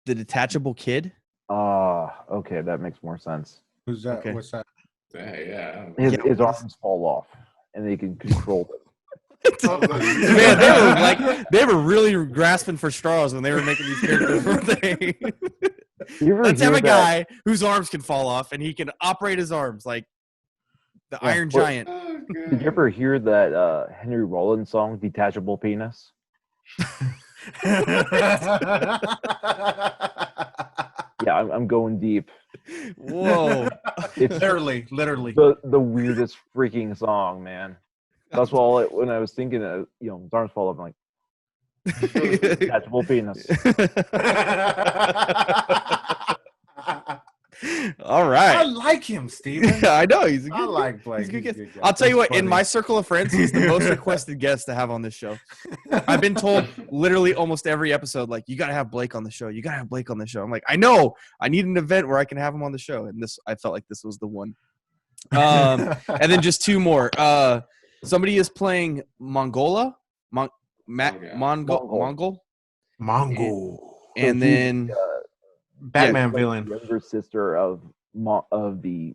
the Detachable Kid. Okay, that makes more sense. Who's that? Okay. What's that? Yeah. His arms fall off, and they can control them. Man, they were really grasping for straws when they were making these characters, weren't they? Let's have a guy whose arms can fall off and he can operate his arms like the Iron Giant. Oh, did you ever hear that Henry Rollins song, Detachable Penis? Yeah, I'm going deep. Whoa. It's literally. The weirdest freaking song, man. That's why when I was thinking that, his arms fall off, I'm like, detachable penis. All I right. like him, Steven. I know he's a good I like Blake. He's a good He's a guest. good guy. I'll tell you That's what, in funny. my circle of friends, he's the most requested guest to have on this show. I've been told literally almost every episode, like, you got to have Blake on the show. You got to have Blake on the show. I'm like, I know. I need an event where I can have him on the show. And I felt like this was the one. And then just two more. Somebody is playing Mongol. And So then Batman like villain. the younger sister of the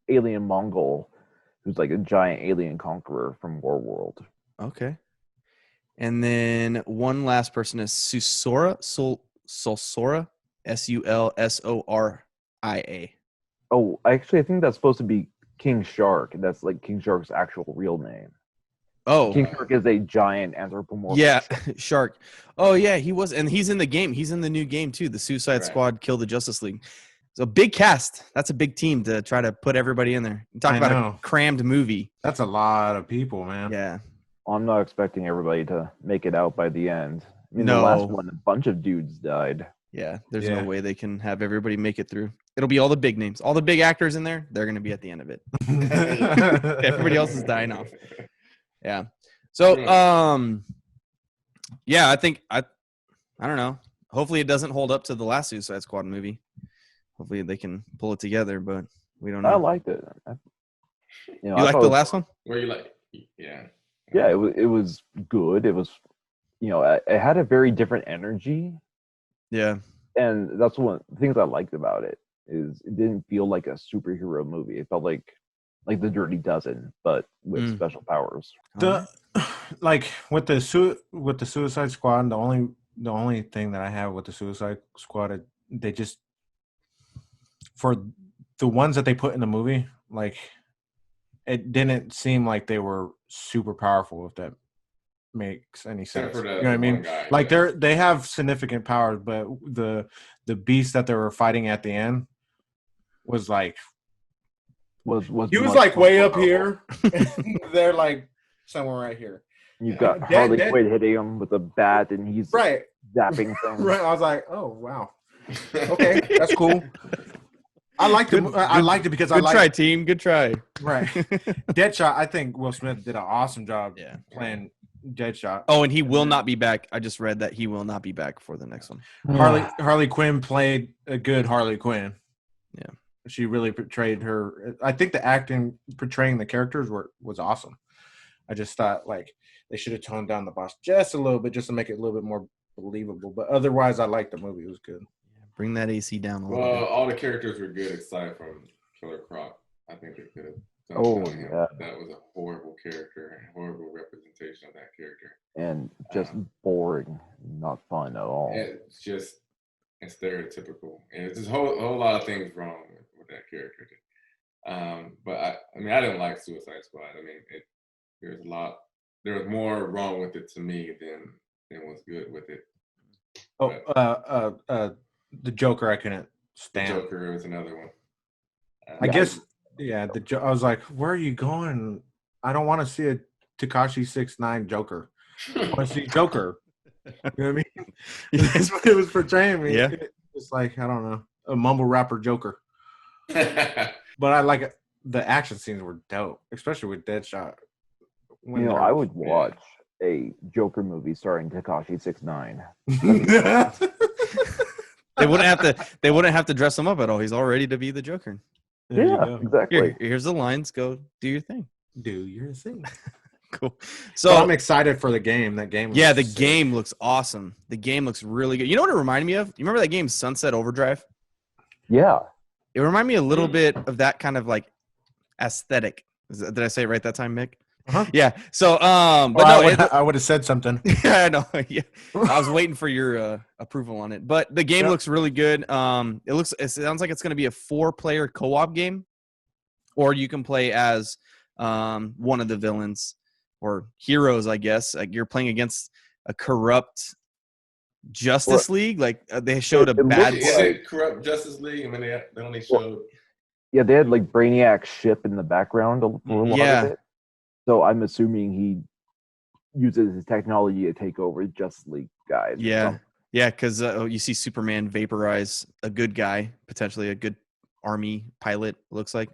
alien Mongol, who's like a giant alien conqueror from Warworld. okay. And then one last person is Susora Sulsora, Sulsoria. Oh, actually, I think that's supposed to be King Shark. That's like King Shark's actual real name. Oh, King Shark is a giant anthropomorphic. yeah, Shark. Oh yeah, he was, and he's in the game. He's in the new game too. The Suicide Squad Kill the Justice League. So big cast. That's a big team to try to put everybody in there. Talk about a crammed movie. That's a lot of people, man. Yeah. I'm not expecting everybody to make it out by the end. I mean, No. the last one, a bunch of dudes died. Yeah, there's no way they can have everybody make it through. It'll be all the big names, all the big actors in there. They're going to be at the end of it. Everybody else is dying off. Yeah. So, yeah, I think I don't know. Hopefully, it doesn't hold up to the last Suicide Squad movie. Hopefully, they can pull it together, but we don't know. I liked it. You liked the last one? Where you like? Yeah. Yeah, it was good. It was, it had a very different energy. Yeah. And that's one of the things I liked about it is it didn't feel like a superhero movie. It felt like the Dirty Dozen, but with special powers. Like with the Suicide Squad, the only thing that I have with the Suicide Squad, they just, for the ones that they put in the movie, like it didn't seem like they were super powerful, if that makes any sense. You know what I mean? Like they have significant powers, but the beast that they were fighting at the end was like was he was like way up here. They're like somewhere right here. You've got Harley Quinn hitting him with a bat, and he's zapping things. Right. I was like, oh wow, okay, that's cool. I liked it. I liked it because good try, team. Good try. Right. Deadshot. I think Will Smith did an awesome job playing Deadshot. Oh, and he will not be back. I just read that he will not be back for the next one. Harley Quinn played a good Harley Quinn. Yeah. She really portrayed her. I think the acting portraying the characters was awesome. I just thought like they should have toned down the boss just a little bit just to make it a little bit more believable. But otherwise, I liked the movie. It was good. Bring that AC down a little Well, bit. all the characters were good aside from Killer Croc. I think they could have done him. That was a horrible character, a horrible representation of that character. And just boring, not fun at all. It's just stereotypical. And it's just a whole lot of things wrong with that character. But I mean, I didn't like Suicide Squad. I mean, there was more wrong with it to me than was good with it. The Joker I couldn't stand. The Joker was another one. I guess, I was like, where are you going? I don't want to see a Tekashi 6ix9ine Joker. I want to see Joker. You know what I mean? That's what it was portraying me. Yeah. It's like, I don't know, a mumble rapper Joker. But I like it. The action scenes were dope, especially with Deadshot. I would watch a Joker movie starring Tekashi 6ix9ine. They wouldn't have to dress him up at all. He's all ready to be the Joker. Yeah, exactly. Here's the lines. Go do your thing. Do your thing. Cool. So I'm excited for the game. That game. Game looks awesome. The game looks really good. You know what it reminded me of? You remember that game Sunset Overdrive? Yeah. It reminded me a little bit of that kind of like aesthetic. Did I say it right that time, Mick? Uh-huh. Yeah. So, I would have said something. Yeah, I know. Yeah. I was waiting for your approval on it, but the game looks really good. It sounds like it's going to be a 4-player co-op game, or you can play as one of the villains or heroes, I guess. Like you're playing against a corrupt Justice League. Like they showed a bad. Is it corrupt Justice League? I mean, they only showed. Yeah, they had like Brainiac's ship in the background for a lot of it. So I'm assuming he uses his technology to take over Justice League guys. Yeah. Yeah, because you see Superman vaporize a good guy, potentially a good army pilot. Looks like,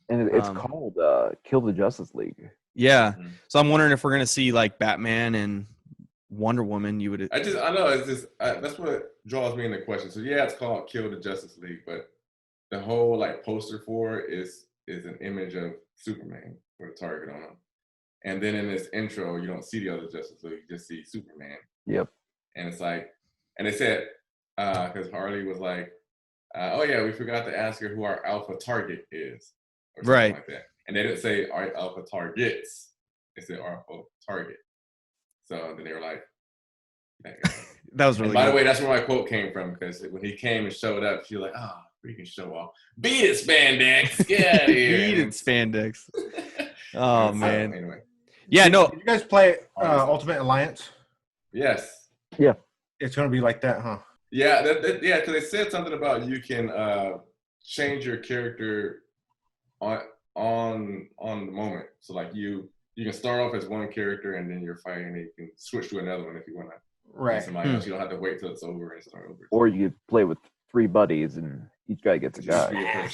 and it's called "Kill the Justice League." Yeah, so I'm wondering if we're gonna see like Batman and Wonder Woman. You would. I know it's just that's what draws me into question. So yeah, it's called "Kill the Justice League," but the whole like poster for it is an image of Superman with a target on him, and then in this intro, you don't see the other Justice League; you just see Superman. Yep. And it's like, and they said because Harley was like, "Oh yeah, we forgot to ask her who our alpha target is," or something like that. And they didn't say our alpha targets; they said our alpha target. So then they were like, that was really. By the way, that's where my quote came from, because when he came and showed up, she was like, "Ah, freaking show off, beat it, spandex, get out of here, beat it, spandex." Oh man. Anyway, yeah, no. Did you guys play Ultimate Alliance? Yes. Yeah. It's gonna be like that, huh? Yeah, yeah, because they said something about you can change your character on the moment. So like you can start off as one character and then you're fighting and you can switch to another one if you want to. Right. Somebody else. You don't have to wait till it's over and start over. Or you could play with 3 buddies and each guy gets a guy.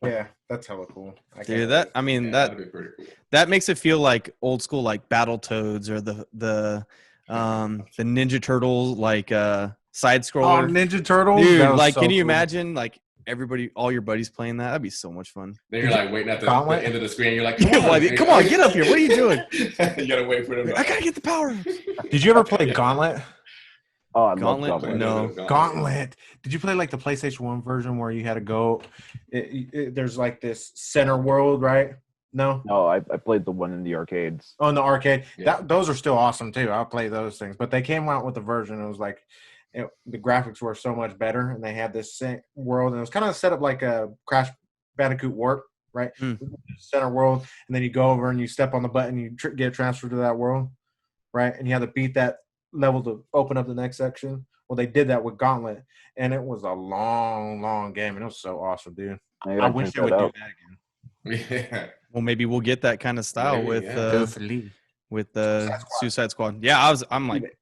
Yeah, that's hella cool. Dude, that that'd be pretty cool. That makes it feel like old school, like Battletoads or the Ninja Turtle like side scroller. Oh, Ninja Turtles, dude! Like, so can you cool. imagine like all your buddies playing that? That'd be so much fun. Then you're like waiting at the end of the screen. You're like, come on, get up here! What are you doing? You gotta wait for them. I gotta get the power. Did you ever play Gauntlet? Oh, Gauntlet? No. Gauntlet. Did you play like the PlayStation 1 version where you had to go? There's like this center world, right? No. No, I played the one in the arcades. Oh, in the arcade. Yeah. Those are still awesome too. I'll play those things. But they came out with a version. It was like the graphics were so much better, and they had this world, and it was kind of set up like a Crash Bandicoot Warp, right? Center world, and then you go over and you step on the button, you get transferred to that world, right? And you have to beat that level to open up the next section. Well, they did that with Gauntlet, and it was a long game, and it was so awesome, dude. I wish they would do that again. Yeah. Well, maybe we'll get that kind of style with Suicide Squad. Yeah, I'm like,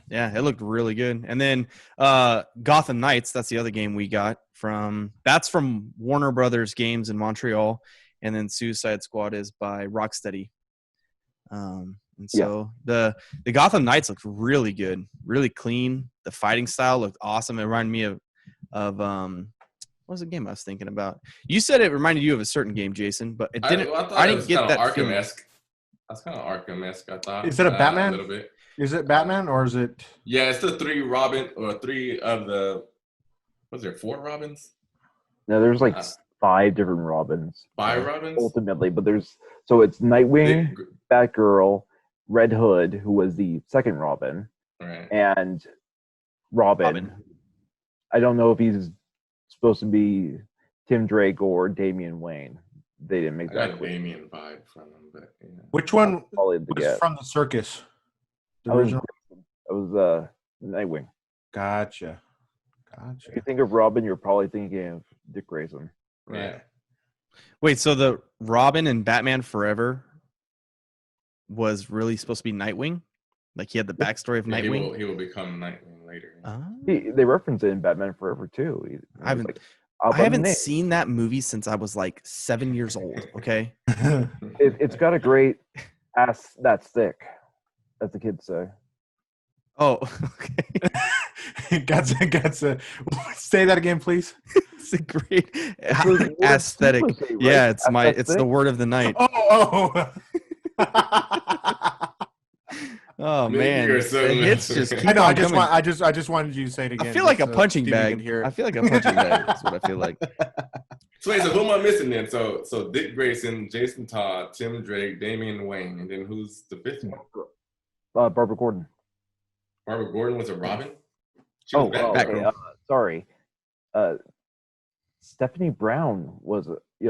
yeah, it looked really good. And then Gotham Knights, that's the other game we got from Warner Brothers Games in Montreal, and then Suicide Squad is by Rocksteady. And so the Gotham Knights looked really good, really clean. The fighting style looked awesome. It reminded me of what was the game I was thinking about? You said it reminded you of a certain game, Jason, but it didn't. I didn't get that Arkham-esque. That's kind of Arkham-esque, I thought. Is it a Batman? A little bit. Is it Batman or is it? Yeah, it's the 3 of the. Was there 4 Robins? No, there's like 5 different Robins. 5 Robins? Ultimately, but it's Nightwing, Batgirl, Red Hood, who was the second Robin, right, and Robin. I don't know if he's supposed to be Tim Drake or Damian Wayne. They didn't make that clear. Damian vibe from him, but yeah. Which one was from the circus? The original? It was Nightwing. Gotcha. If you think of Robin, you're probably thinking of Dick Grayson. Right. Yeah. Wait, so the Robin in Batman Forever was really supposed to be Nightwing? Like he had the backstory of Nightwing? He will become Nightwing later. They reference it in Batman Forever too. I haven't seen that movie since I was like 7 years old. Okay. It's got a great ass that's thick, as the kids say. Oh, okay. Gotcha. Say that again, please. It's a great aesthetic. Say, right? Yeah, it's the word of the night. Oh. Oh man, the hits just keep I know. coming. I just wanted you to say it again. I feel like a punching bag. I feel like a punching bag. That's what I feel like. So wait, so who am I missing then? So Dick Grayson, Jason Todd, Tim Drake, Damian Wayne, and then who's the 5th one? Barbara Gordon. Barbara Gordon was a Robin. Sorry. Stephanie Brown was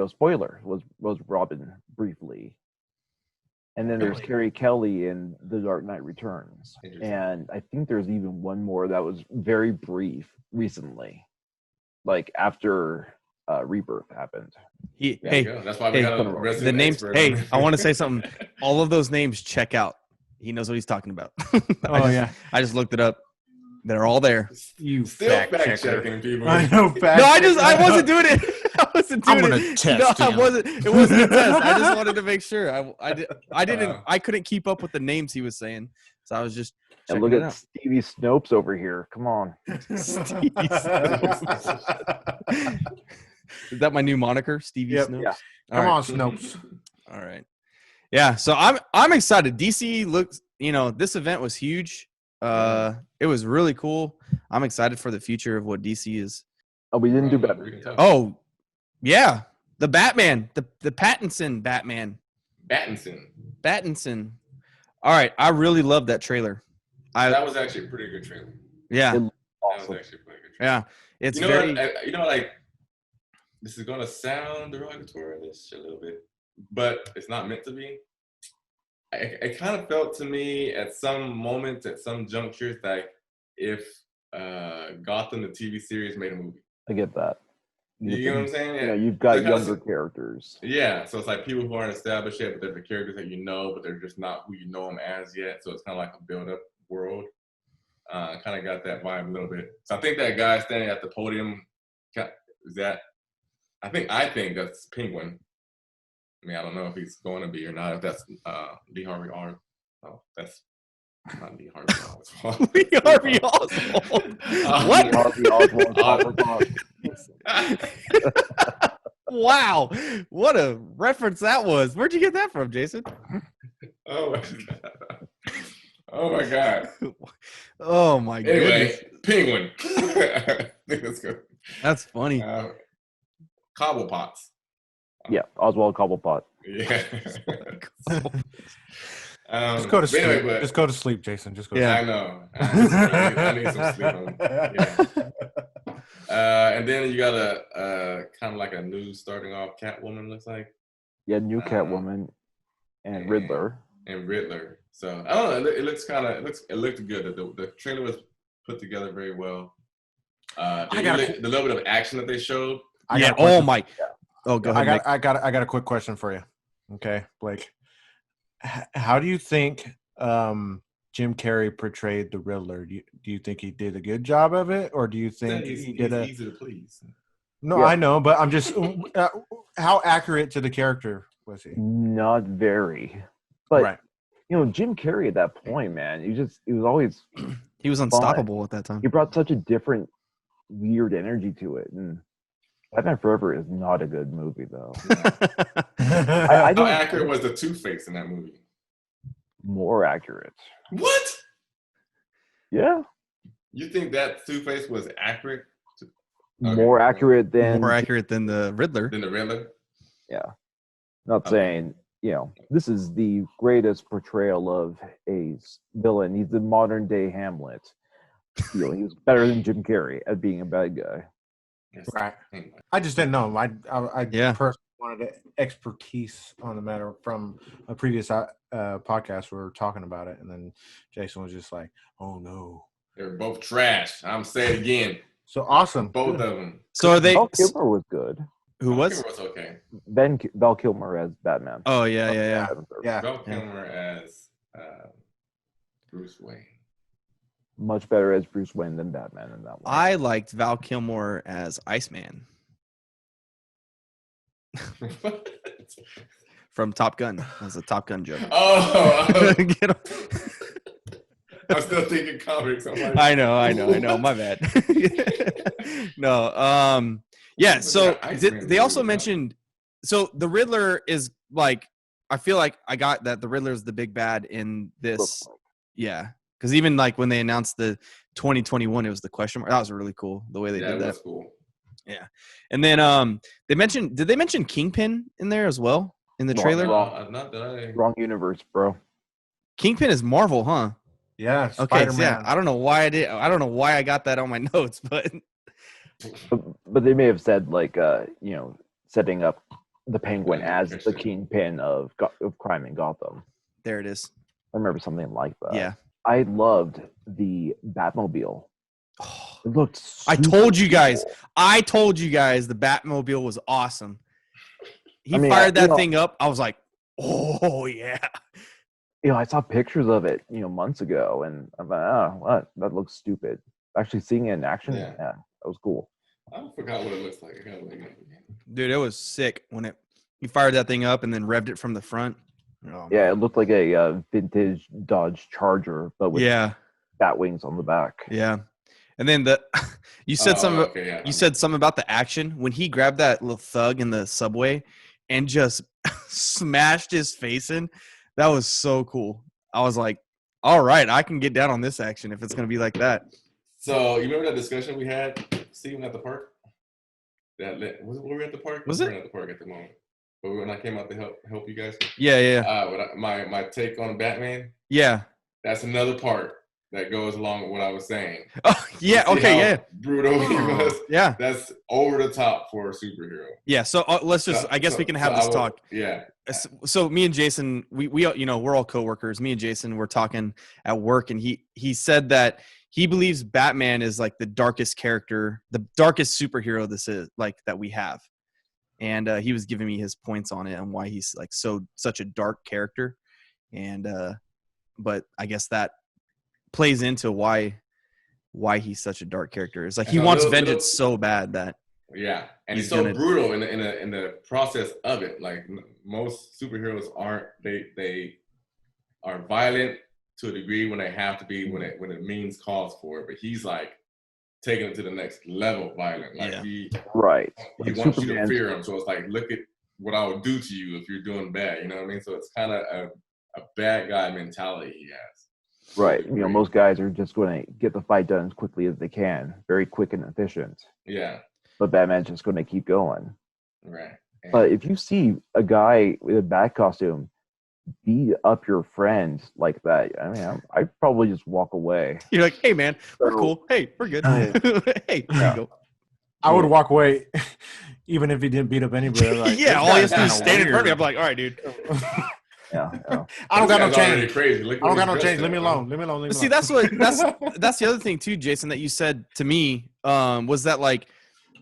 spoiler was Robin briefly. And then there's Carrie Kelly in The Dark Knight Returns. And I think there's even one more that was very brief recently, like after Rebirth happened. That's why we got a the names. Hey, I want to say something. All of those names check out. He knows what he's talking about. I just looked it up. They're all there. You Still fact checking people. I know fact. No, I wasn't doing it. I wasn't doing I'm gonna it. test No, him. I wasn't. It wasn't a test. I just wanted to make sure. I didn't. I couldn't keep up with the names he was saying, so I was just. And checking look it at out. Stevie Snopes over here. Come on. Stevie Snopes. Is that my new moniker, Stevie Yep. Snopes? Yeah. Come All on, Snopes. All right. Yeah, so I'm excited. DC looks, this event was huge. It was really cool. I'm excited for the future of what DC is. Oh, we didn't do better. Oh, yeah. The Batman, the Pattinson Batman. Battinson. All right, I really love that trailer. That was actually a pretty good trailer. Yeah. It- That was actually a pretty good trailer. Yeah. It's You know very what? Like, this is gonna sound derogatory a little bit, but it's not meant to be. It kind of felt to me at some moments, at some junctures, like if Gotham, the TV series, made a movie. I get that. You get what I'm saying? You know, you've got It's like younger characters. Yeah, so it's like people who aren't established yet, but they're the characters that you know, but they're just not who you know them as yet. So it's kind of like a build-up world. Kind of got that vibe a little bit. So I think that guy standing at the podium is that. I think that's Penguin. I mean, I don't know if he's going to be or not. If that's Lee Harvey Oswald. No, that's not Lee Harvey Oswald. Lee Harvey Oswald. What? Lee Harvey Oswald, Copperpot. Wow. What a reference that was. Where'd you get that from, Jason? Oh my god. Oh my god. Oh my Anyway, goodness. Penguin. I think that's good. That's funny. Cobblepots. Yeah, Oswald Cobblepot. Yeah. Just go to sleep. Anyway, Just go to sleep, Jason. Just go. Yeah. I know. I need some sleep. Yeah. And then you got a kind of like a new starting off Catwoman, looks like. Yeah, new Catwoman and Riddler. And Riddler. So I don't know. It looks kind of. It looked good. The trailer was put together very well. The little bit of action that they showed. Yeah. Oh my. Oh, go ahead. I got a quick question for you. Okay, Blake. How do you think Jim Carrey portrayed the Riddler? Do you think he did a good job of it, or do you think he did a? Easy to please. No, Yeah. I know, but I'm just how accurate to the character was he? Not very. But Right. Jim Carrey at that point, man, he was always He was unstoppable at that time. he brought such a different weird energy to it. And Batman Forever is not a good movie though. I How don't accurate was the Two-Face in that movie? more accurate. What? Yeah. You think that Two-Face was accurate? More accurate than More accurate than the Riddler. Than the Riddler? not saying, this is the greatest portrayal of a villain. He's the modern day Hamlet. He was better than Jim Carrey at being a bad guy. Yes. Right. Anyway. I just didn't know. I Yeah. personally wanted expertise on the matter from a previous podcast where we were talking about it, and then Jason was just like, "Oh no." They're both trash. I'm saying it again. So awesome. Both of them. So are they? Val Kilmer was good. Who was? Val Kilmer okay. Val Kilmer as Batman. Oh yeah. Yeah. Val Kilmer as Bruce Wayne. Much better as Bruce Wayne than Batman in that one. I liked Val Kilmer as Iceman from Top Gun. That was a Top Gun joke. Oh, Get him. I'm still thinking comics. I'm like, I know. My bad. No. Yeah. So they also mentioned. So the Riddler is like. I feel like I got that the Riddler is the big bad in this. Yeah. Because even like when they announced the 2021, it was the question mark. That was really cool the way they did that. Was cool. Yeah. And then did they mention Kingpin in there as well in the trailer? Not that I. Wrong universe, bro. Kingpin is Marvel, huh? Yeah. Okay. Spider-Man. So yeah. I don't know why I got that on my notes, but But they may have said like setting up the Penguin Yeah, as the interesting. kingpin of crime in Gotham. there it is. I remember something like that. Yeah. I loved the Batmobile. It looked. I super told you guys. cool. I told you guys the Batmobile was awesome. He I mean, fired that thing up. I was like, oh yeah. I saw pictures of it, months ago, and I'm like, oh, what? That looks stupid. actually seeing it in action, Yeah. that was cool. I forgot what it looks like. I gotta look it up again. Dude, it was sick when he fired that thing up and then revved it from the front. Oh, Yeah, man. it looked like a vintage Dodge Charger, but with Yeah. bat wings on the back. Yeah. And then you said something. Okay, yeah. You said something about the action when he grabbed that little thug in the subway and just smashed his face in. That was so cool. I was like, all right, I can get down on this action if it's gonna be like that. So you remember that discussion we had, Steven, at the park? Were we at the park? Was we it? weren't at the park at the moment? But when I came out to help you guys. Yeah. My take on Batman. Yeah. That's another part that goes along with what I was saying. Oh, yeah. See Okay. how Yeah. Brutal he was. Yeah. That's over the top for a superhero. Yeah. So let's just. I guess we can have this talk. Yeah. So me and Jason, we we're all coworkers. Me and Jason were talking at work, and he said that he believes Batman is like the darkest character, the darkest superhero this is like that we have. And he was giving me his points on it and why he's like such a dark character. And but I guess that plays into why he's such a dark charter. It's like he wants vengeance so bad that and he's so brutal in the process of it. Like most superheroes aren't. They are violent to a degree when they have to be, when it means calls for it. But he's like taking it to the next level violent. Like he wants you to fear him. So it's like, look at what I would do to you if you're doing bad. You know what I mean? So it's kind of a bad guy mentality he has. Right. You know, most guys are just going to get the fight done as quickly as they can. Very quick and efficient. Yeah. But Batman's just going to keep going. Right. But if you see a guy with a bat costume beat up your friend like that, I mean, I'd probably just walk away. You're like, hey, man, we're cool. Hey, we're good. Hey, there you go. I would walk away even if he didn't beat up anybody. Like, yeah, all he has to do is stand in front of me. I'm like, all right, dude. Yeah. I don't got no change. Crazy. I don't got no change. Leave me alone. Leave me alone. See, that's the other thing too, Jason, that you said to me was that like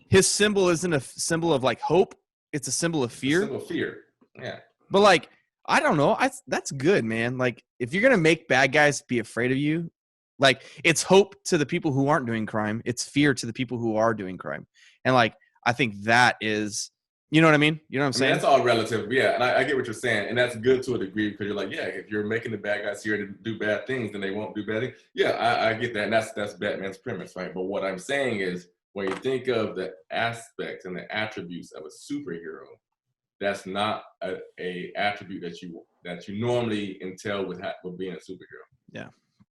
his symbol isn't a symbol of like hope; it's a symbol of fear. A symbol of fear. Yeah. But like, I don't know. That's good, man. Like, if you're gonna make bad guys be afraid of you, like it's hope to the people who aren't doing crime. It's fear to the people who are doing crime. And like, I think that is. You know what I mean? You know what I'm saying? That's all relative. Yeah, and I get what you're saying. And that's good to a degree because you're like, yeah, if you're making the bad guys here to do bad things, then they won't do bad things. Yeah, I get that. And that's Batman's premise, right? But what I'm saying is when you think of the aspects and the attributes of a superhero, that's not a attribute that you normally entail with being a superhero. Yeah.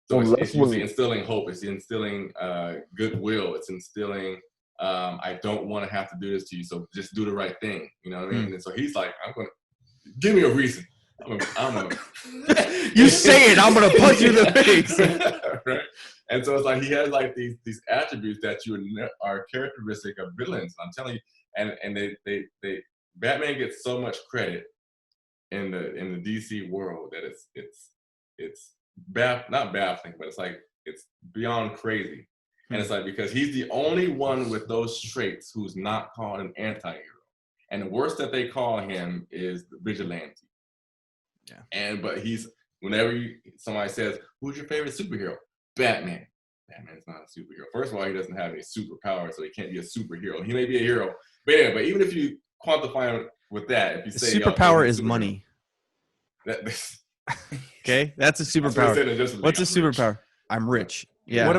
So it's usually instilling hope. It's instilling goodwill. It's instilling I don't want to have to do this to you, so just do the right thing. You know what I mean? And so he's like, I'm going to give me a reason. I'm gonna you say it, I'm going to punch you in the face. Right? And so it's like he has like these attributes that are characteristic of villains. I'm telling you, and they Batman gets so much credit in the DC world that it's not baffling, but it's like it's beyond crazy. And it's like, because he's the only one with those traits who's not called an anti-hero. And the worst that they call him is the vigilante. Yeah. But whenever somebody says, who's your favorite superhero? Batman. Batman's not a superhero. First of all, he doesn't have any superpowers, so he can't be a superhero. He may be a hero. But anyway, but even if you quantify him with that, if you say superpower is money. Okay, that's a superpower. What's a superpower? I'm rich. Yeah. What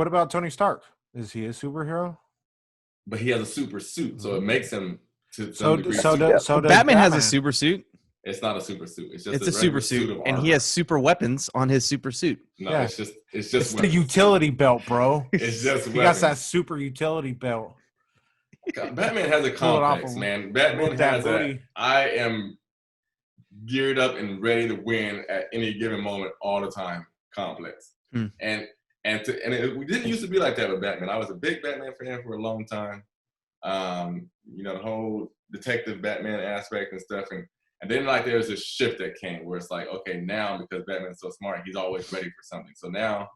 about Tony Stark? Is he a superhero? But he has a super suit, so it makes him to so degree. So Batman has a super suit. It's not a super suit. It's just a super suit, and he has super weapons on his super suit. No, yeah. it's just the utility belt, bro. It's just he got that super utility belt. Batman has a complex, man. Batman has I am geared up and ready to win at any given moment, all the time. Complex, we didn't used to be like that with Batman. I was a big Batman fan for a long time. The whole detective Batman aspect and stuff, and then like there's this shift that came where it's like, okay, now because Batman's so smart, he's always ready for something. So now,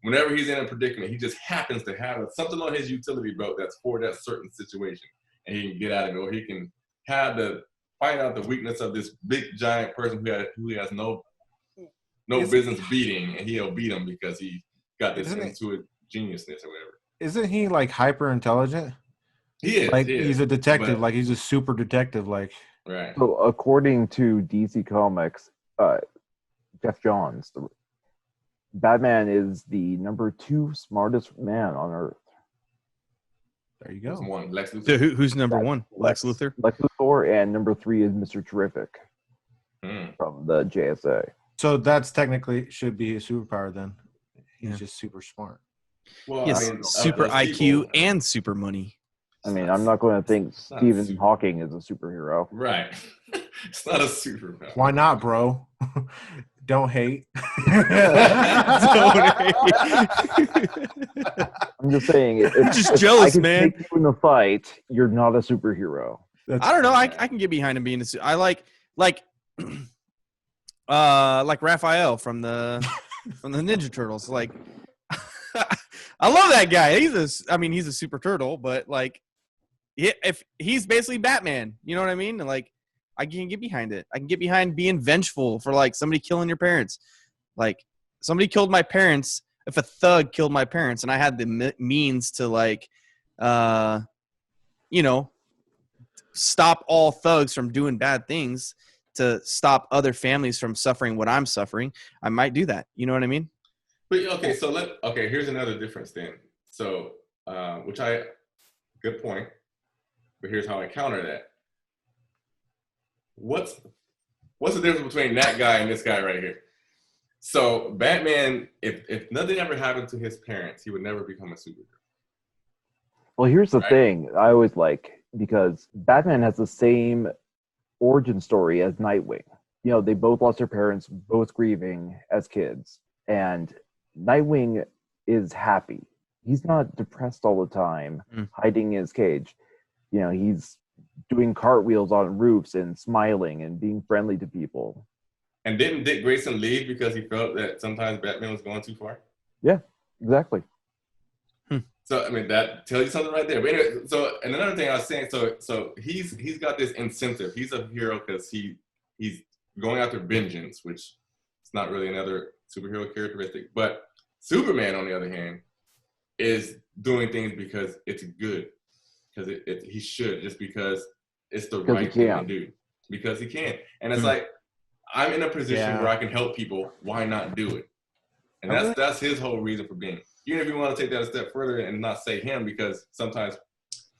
whenever he's in a predicament, he just happens to have something on his utility belt that's for that certain situation, and he can get out of it, or he can find out the weakness of this big giant person who has no business beating, and he'll beat him because he got this geniusness or whatever. Isn't he like hyper intelligent? He is. Like he is. he's a detective. But, like he's a super detective. Like right. So according to DC Comics, Jeff Johns, Batman is the number 2 smartest man on Earth. there you go. There's one, Lex Luthor. So who's number one? Lex Luthor? Lex Luthor, and number 3 is Mr. Terrific from the JSA. So that's technically should be his superpower then. He's Yeah. just super smart. Well, Yes, I mean, super those IQ people- and super money. I mean, I'm not going to think not Stephen super. Hawking is a superhero. Right. It's not a superpower. Why not, bro? Don't hate. I'm just saying, if, Just if jealous, I can man. take you in the fight, you're not a superhero. I don't know. I can get behind him being I like Raphael from the Ninja Turtles. Like, I love that guy. He's a super turtle, but like, if he's basically Batman, you know what I mean? And like, I can get behind it. I can get behind being vengeful for like somebody killing your parents. Like, somebody killed my parents. If a thug killed my parents, and I had the means to like, stop all thugs from doing bad things, to stop other families from suffering what I'm suffering, I might do that. You know what I mean? But okay, here's another difference then. So, good point. But here's how I counter that. What's the difference between that guy and this guy right here? So Batman, if nothing ever happened to his parents, he would never become a superhero. Well, here's the Right. thing I always like, because Batman has the same origin story as Nightwing. You know, they both lost their parents, both grieving as kids. And Nightwing is happy. He's not depressed all the time, hiding in his cage. You know, he's doing cartwheels on roofs and smiling and being friendly to people. And didn't Dick Grayson leave because he felt that sometimes Batman was going too far? Yeah, exactly. So I mean, that tells you something right there. But anyway, so and another thing I was saying, so he's got this incentive. He's a hero because he's going after vengeance, which is not really another superhero characteristic. But Superman, on the other hand, is doing things because it's good, because he should, just because it's the right thing to do, because he can. And it's like, I'm in a position where I can help people. Why not do it? And that's his whole reason for being. Even if you want to take that a step further and not say him, because sometimes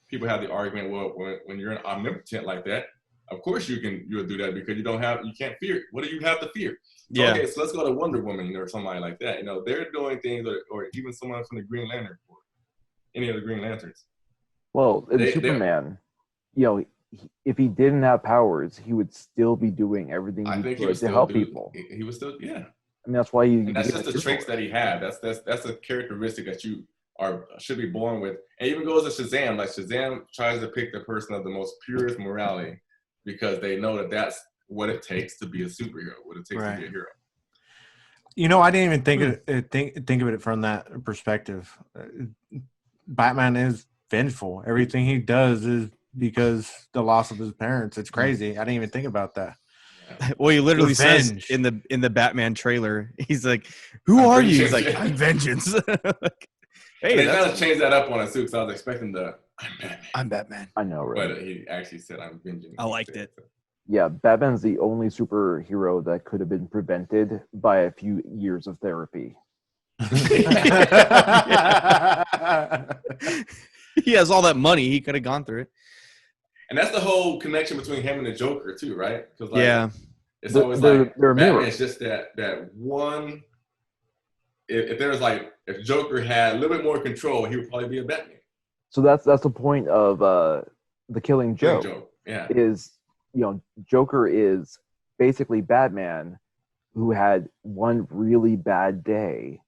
people have the argument, well, when you're an omnipotent like that, of course you'll do that because you can't fear. What do you have to fear? So, okay, so let's go to Wonder Woman or somebody like that. You know, they're doing things, or even someone from the Green Lantern, or any of the Green Lanterns. Well, Superman, you know, if he didn't have powers, he would still be doing everything he could to help people. He was still, yeah. I mean, that's why And that's just the traits that he had. That's a characteristic that you should be born with. And even goes to Shazam. Like, Shazam tries to pick the person of the most purest morality because they know that that's what it takes to be a superhero, what it takes to be a hero. You know, I didn't even think of it from that perspective. Batman is vengeful. Everything he does is because the loss of his parents. It's crazy. I didn't even think about that. Well, he literally says in the Batman trailer, he's like, "Who are you?" He's like, "I'm vengeance." Hey, they kind of changed that up on us too, because I was expecting I'm Batman. I know, right? But he actually said, "I'm vengeance." I liked it. Yeah, Batman's the only superhero that could have been prevented by a few years of therapy. He has all that money. He could have gone through it. And that's the whole connection between him and the Joker too, right? Because it's always they're Batman's just that one. If Joker had a little bit more control, he would probably be a Batman. So that's the point of the Killing Joke. Yeah. Is, you know, Joker is basically Batman who had one really bad day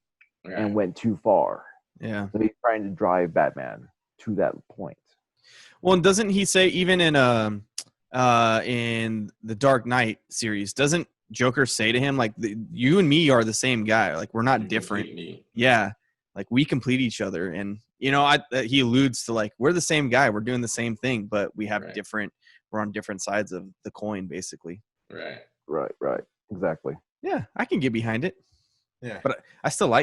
and went too far. Yeah. So he's trying to drive Batman to that point. Well, and doesn't he say even in the Dark Knight series, doesn't Joker say to him, like, you and me are the same guy, like, we're not different. Yeah, like, we complete each other. And you know, he alludes to, like, we're the same guy, we're doing the same thing, but we have we're on different sides of the coin, basically. Right, exactly. Yeah, I can get behind it. Yeah, but I still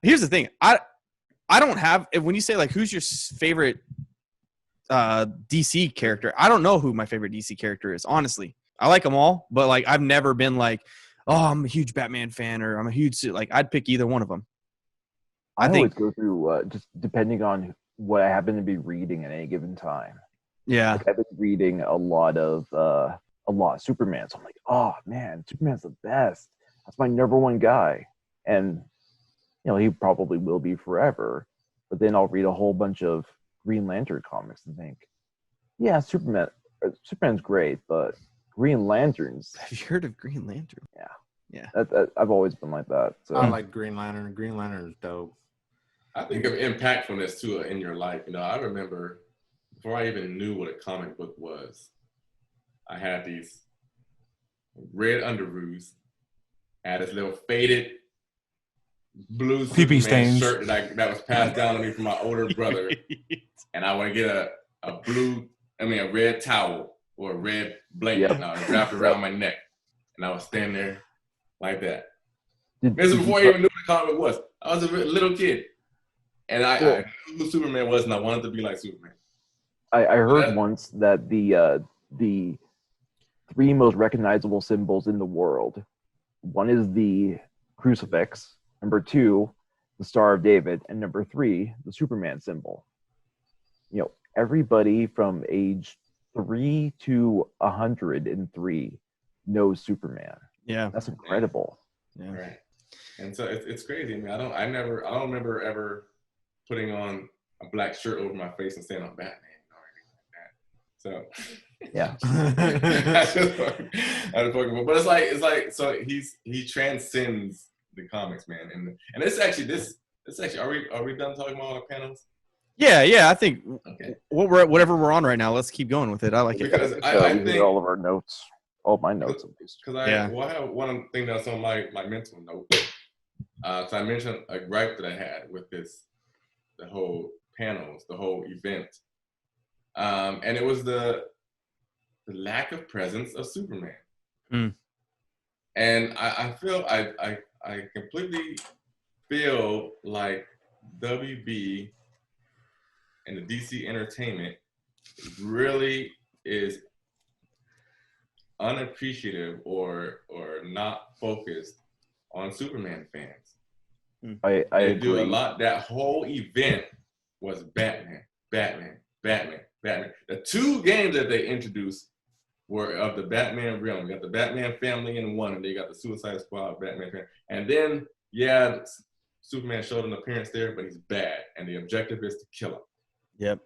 here's the thing, I don't have. When you say like, who's your favorite DC character? I don't know who my favorite DC character is. Honestly, I like them all, but like I've never been like, oh, I'm a huge Batman fan, or I'm a huge like. I'd pick either one of them. I always go through just depending on what I happen to be reading at any given time. Yeah, like I've been reading a lot of Superman, so I'm like, oh man, Superman's the best. That's my number one guy, and he probably will be forever. But then I'll read a whole bunch of Green Lantern comics and think, yeah, Superman's great, but Green Lanterns. Have you heard of Green Lantern? Yeah. I've always been like that. So. I like Green Lantern. Green Lantern is dope. I think of impactfulness too in your life. I remember before I even knew what a comic book was, I had these red underoos, I had this little faded blue Pee-pee Superman stains. shirt that was passed down to me from my older brother, and I want to get a red towel or a red blanket, and I was wrapped around my neck, and I was standing there like that. This is before I even knew what a comic was. I was a little kid, and I knew who Superman was, and I wanted to be like Superman. I heard once that the three most recognizable symbols in the world, one is the crucifix, number 2, the Star of David, and number 3, the Superman symbol. Everybody from age 3 to 103 knows Superman. Yeah, that's incredible. Yeah, right. And so it's crazy. I mean, I don't remember ever putting on a black shirt over my face and saying I'm Batman or anything like that. So yeah, but it's like so he transcends the comics, man. And it's actually are we done talking about all the panels? Yeah. I think okay. Whatever we're on right now, let's keep going with it. I like it. Because I think all of our notes, all my notes at least. Because I have one thing that's on my mental note. So I mentioned a gripe that I had with the whole panels, the whole event, and it was the lack of presence of Superman. Mm. And I feel I completely feel like WB and the DC Entertainment really is unappreciative or not focused on Superman fans. I they agree. do a lot. That whole event was Batman. The 2 games that they introduced were of the Batman realm. You got the Batman family in one, and they got the Suicide Squad Batman family. And then, Superman showed an appearance there, but he's bad, and the objective is to kill him. Yep.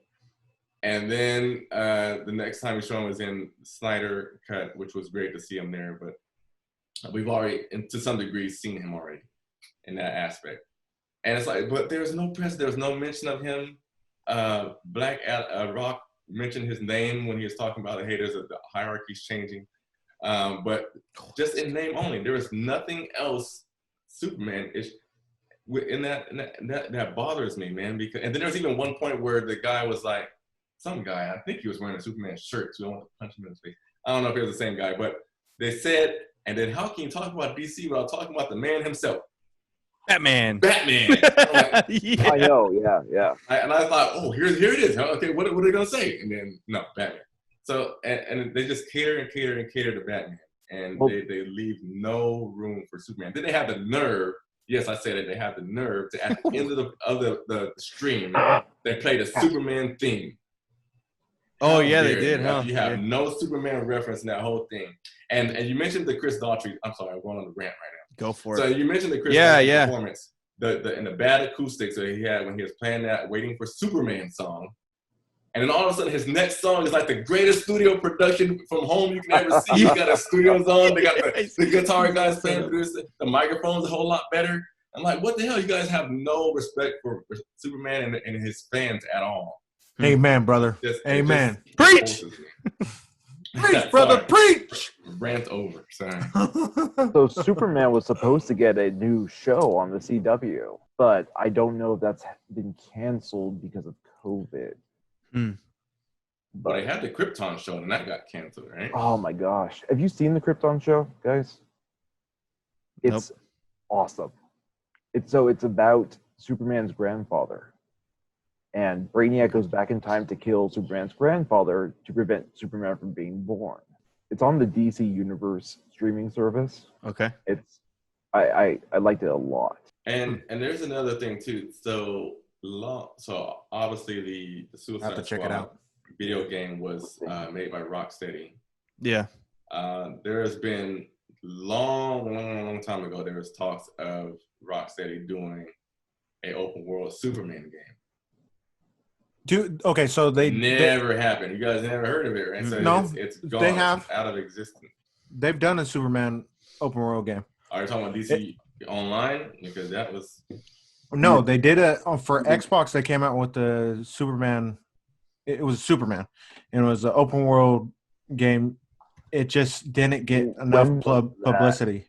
And then the next time we saw him was in Snyder Cut, which was great to see him there. But we've already, and to some degree, seen him already in that aspect. And it's like, but there's no press, there's no mention of him. Black Rock mentioned his name when he was talking about, hey, the hierarchy's changing. But just in name only, there is nothing else Superman-ish. That bothers me, man. Because and then there's even one point where the guy was like, some guy, I think he was wearing a Superman shirt, so I don't want to punch him in his face. I don't know if it was the same guy, but they said, and then how can you talk about DC without talking about the man himself? Batman. Like, Yeah. I know, yeah. And I thought, oh, here it is. Okay, what are they gonna say? And then no, Batman. So and they just cater to Batman, and they leave no room for Superman. Then they have the nerve. Yes, I said it. They have the nerve to at the end of the stream, they played a Superman theme. Oh yeah, they did, huh? You have no Superman reference in that whole thing. And you mentioned the Chris Daughtry. I'm sorry, I'm going on the rant right now. Go for it. So you mentioned the Chris Daughtry performance, and the bad acoustics that he had when he was playing that "Waiting for Superman" song. And then all of a sudden, his next song is like the greatest studio production from home you can ever see. He got the studios on. They got the guitar guys playing through this. The microphone's a whole lot better. I'm like, what the hell? You guys have no respect for Superman and his fans at all. Amen, brother. Amen. Preach! Preach, brother, preach! Rant over. Sorry. So Superman was supposed to get a new show on the CW, but I don't know if that's been canceled because of COVID. But they had the Krypton show, and that got canceled, right? Oh my gosh. Have you seen the Krypton show, guys? It's awesome. It's about Superman's grandfather. and Brainiac goes back in time to kill Superman's grandfather to prevent Superman from being born. It's on the DC Universe streaming service. Okay. I liked it a lot. And there's another thing too. So obviously the Suicide check it Squad out. video game was made by Rocksteady. Yeah. There has been long time ago. There was talks of Rocksteady doing a open world Superman game. Okay, so they never happened. You guys never heard of it, right? So no, it's gone. they have out of existence. They've done a Superman open world game. Are you talking about DC Online? Because that was no, they did it for Xbox. They came out with the Superman. It was Superman, and it was an open world game. It just didn't get enough publicity.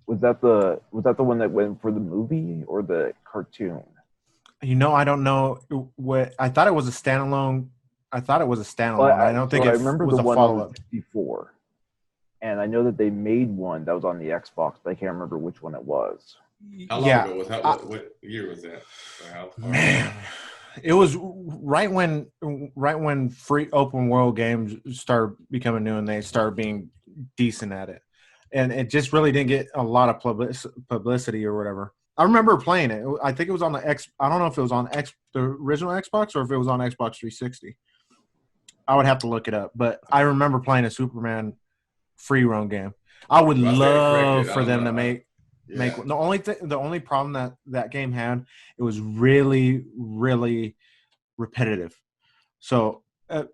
Was that the one that went for the movie or the cartoon? I don't know what. I thought it was a standalone. Well, I don't think it remember was the a one follow-up. on 64. And I know that they made one that was on the Xbox, but I can't remember which one it was. How long ago was that? What year was that? Man, it was right when free open world games started becoming new and they started being decent at it, and it just really didn't get a lot of publicity or whatever. I remember playing it. I think it was on the X. I don't know if it was on the original Xbox or if it was on Xbox 360. I would have to look it up, but I remember playing a Superman free roam game. I would love for them to make the only problem that game had, it was really, really repetitive. So a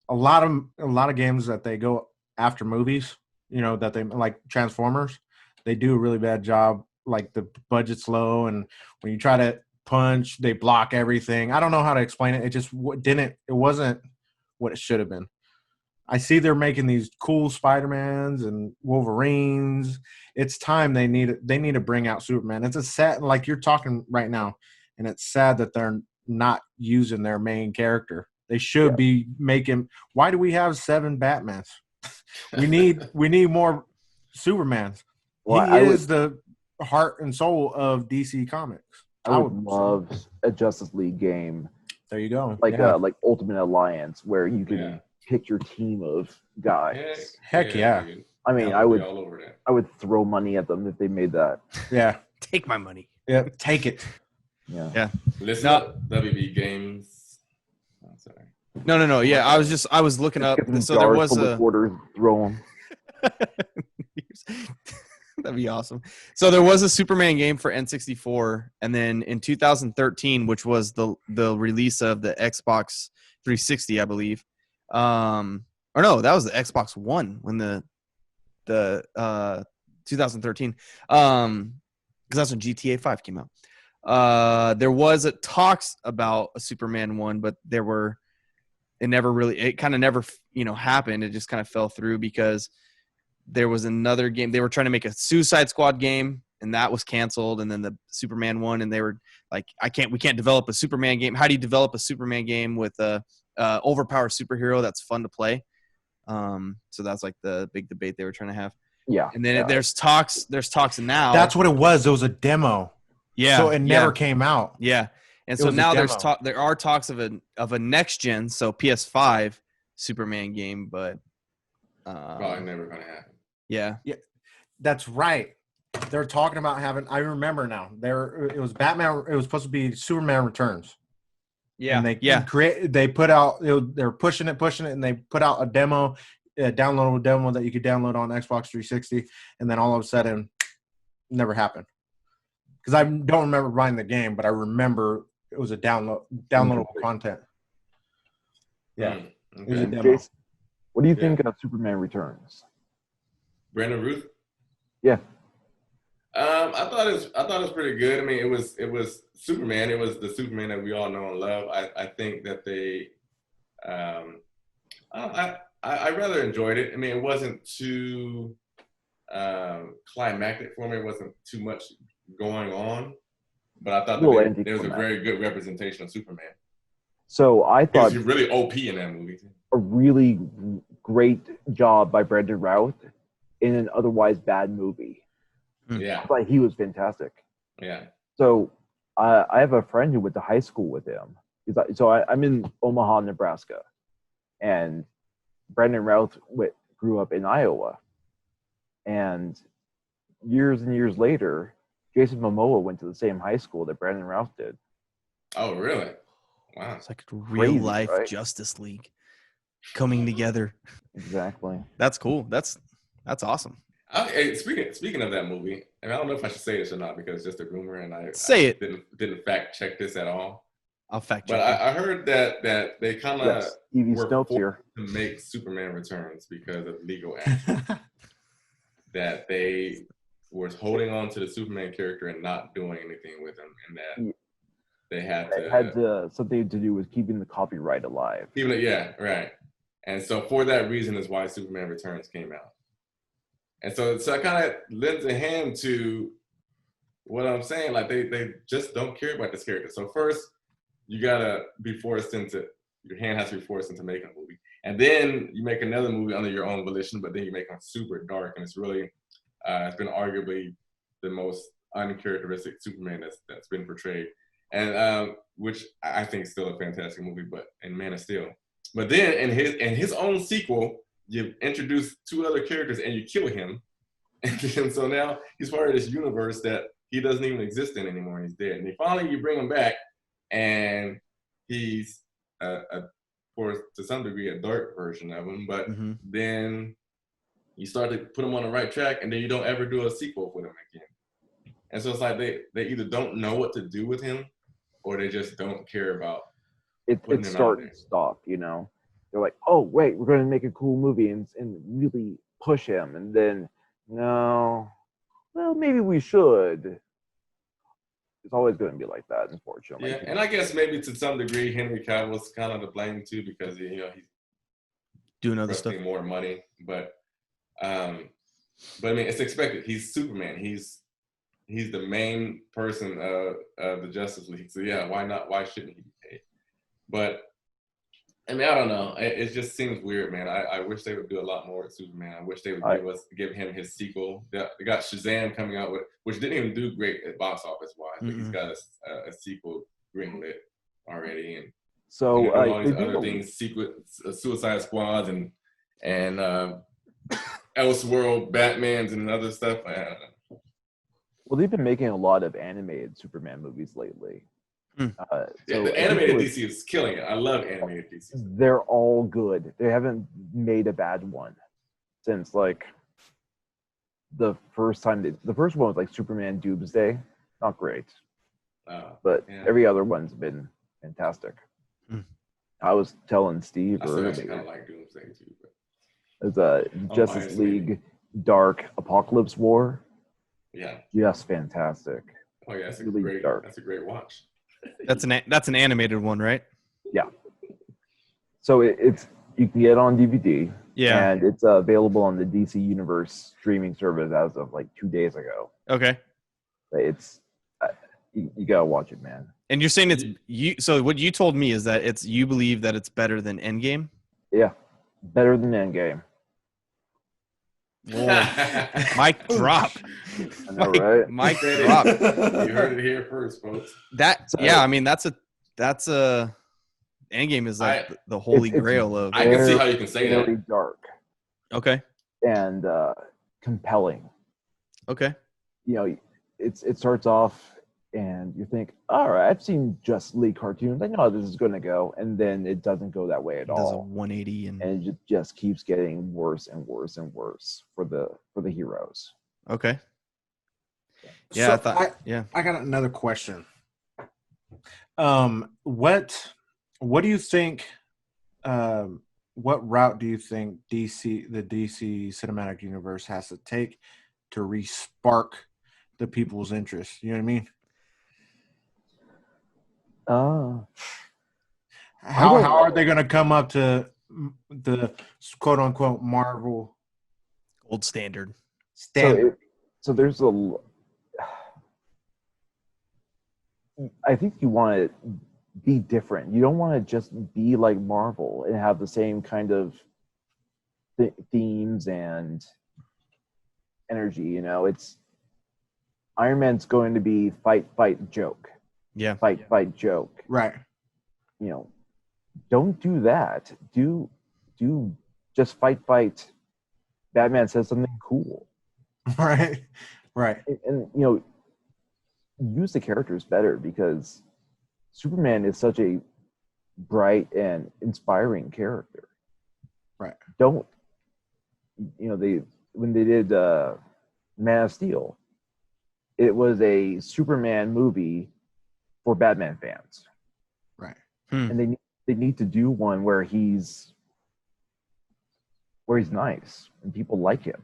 lot of games that they go after movies, that they like Transformers, they do a really bad job. Like the budget's low, and when you try to punch, they block everything. I don't know how to explain it. It just it wasn't what it should have been. I see they're making these cool Spider-Mans and Wolverines. It's time they need to bring out Superman. It's a sad, like you're talking right now, and it's sad that they're not using their main character. They should be making. Why do we have 7 Batmans? we need more Supermans. Well, he is the heart and soul of DC Comics. I would love a Justice League game. There you go. Like Ultimate Alliance, where you can pick your team of guys. Heck yeah. I mean, I would throw money at them if they made that. Yeah. Take my money. Yeah, take it. Yeah. Listen up, WB Games. Oh, sorry. No. Yeah, I was looking up. So there was a quarters, throw them. That'd be awesome. So there was a Superman game for N64, and then in 2013, which was the release of the Xbox 360, I believe. Or no, that was the Xbox One when the 2013. Because that's when GTA 5 came out. There was talks about a Superman one, but it kind of never happened. It just kind of fell through because there was another game. They were trying to make a Suicide Squad game, and that was canceled. And then the Superman one, and they were like, we can't develop a Superman game. How do you develop a Superman game with a overpowered superhero that's fun to play? So that's like the big debate they were trying to have. Yeah. And then there's talks now. That's what it was. It was a demo. Yeah. So it never came out. Yeah. And so now there are talks of a next gen, so PS5 Superman game, but probably never gonna happen. Yeah. Yeah. That's right. They're talking about having. I remember now. It was Batman. It was supposed to be Superman Returns. Yeah. And they put out. They're pushing it, and they put out a demo, a downloadable demo that you could download on Xbox 360, and then all of a sudden, never happened. Because I don't remember buying the game, but I remember it was a downloadable content. Yeah. Okay. It was a demo. Jason, what do you think of Superman Returns? Brandon Ruth? Yeah. I thought it was pretty good. I mean, it was Superman. It was the Superman that we all know and love. I think that they, I rather enjoyed it. I mean, it wasn't too climactic for me. It wasn't too much going on, but I thought there was a very good representation of Superman. So I thought he was really OP in that movie. A really great job by Brandon Routh in an otherwise bad movie. Yeah. I thought he was fantastic. Yeah. So I have a friend who went to high school with him, I'm in Omaha, Nebraska, and Brandon Routh grew up in Iowa, and years and years later, Jason Momoa went to the same high school that Brandon Routh did. Oh, really? Wow. It's like real Crazy, life right? Justice League coming together. Exactly. That's cool. That's awesome. Hey, speaking of that movie, and I don't know if I should say this or not because it's just a rumor, and I didn't fact check this at all. I'll fact check. But I heard that they kind of were forced here to make Superman Returns because of legal action. That they were holding on to the Superman character and not doing anything with him, and that they had something to do with keeping the copyright alive. Yeah, right. And so for that reason is why Superman Returns came out. And so it kind of lends a hand to what I'm saying. Like they just don't care about this character. So first, you gotta be forced into your hand has to be forced into making a movie, and then you make another movie under your own volition. But then you make them super dark, and it's really it's been arguably the most uncharacteristic Superman that's been portrayed, and which I think is still a fantastic movie. But in Man of Steel, but then in his own sequel, you introduce two other characters and you kill him, and so now he's part of this universe that he doesn't even exist in anymore, and he's dead. And then finally you bring him back, and he's to some degree a dark version of him, but then you start to put him on the right track, and then you don't ever do a sequel with him again. And so it's like they either don't know what to do with him, or they just don't care about it. It's start and stop, you know. They're like, oh wait, we're going to make a cool movie and really push him, and then no, well maybe we should. It's always going to be like that, unfortunately. Yeah, and I guess maybe to some degree Henry Cavill's kind of to blame too, because he's doing other stuff, more money. But I mean, it's expected. He's Superman. He's the main person of the Justice League. So yeah, why not? Why shouldn't he be paid? But I mean, I don't know. It just seems weird, man. I wish they would do a lot more with Superman. I wish they would give him his sequel. They got Shazam coming out with, which didn't even do great at box office wise, but he's got a sequel greenlit already, and so all these other things, Suicide Squads and Elseworld Batmans and other stuff. I don't know. Well, they've been making a lot of animated Superman movies lately. The animated DC is killing it. I love animated DC. They're all good. They haven't made a bad one since like the first time. The first one was like Superman Doomsday. Not great, but every other one's been fantastic. I was telling Steve earlier. I kind of like Doomsday too. There's a Justice League Dark Apocalypse War. Yeah, just fantastic. Oh yeah, that's really great. Dark. That's a great watch. That's an animated one, right? Yeah. So it's you can get it on DVD. Yeah. And it's available on the DC Universe streaming service as of like 2 days ago. Okay. It's you gotta watch it, man. And you're saying it's you. So what you told me is that you believe that it's better than Endgame. Yeah, better than Endgame. Mic drop. I know, right? Mic drop. You heard it here first, folks. I mean that's a Endgame is like the holy grail of. I can see how you can say that. Very dark. Okay. And compelling. Okay. You know, it starts off and you think, all right, I've seen Justice League cartoons. I know how this is going to go, and then it doesn't go that way at all. Does a 180 and it just keeps getting worse and worse and worse for the heroes. Okay. Yeah, So I got another question. What do you think? What route do you think the DC cinematic universe has to take to re-spark the people's interest? You know what I mean? How are they going to come up to the quote unquote Marvel gold standard? So there's I think you want to be different. You don't want to just be like Marvel and have the same kind of themes and energy. You know, it's Iron Man's going to be fight, joke. Yeah. Fight, joke. Right. you know, don't do that. Do just fight. Batman says something cool. Right. Right. And you know, use the characters better, because Superman is such a bright and inspiring character. Right. Don't, you know, when they did Man of Steel, it was a Superman movie for Batman fans. Right. And they need to do one where he's nice and people like him.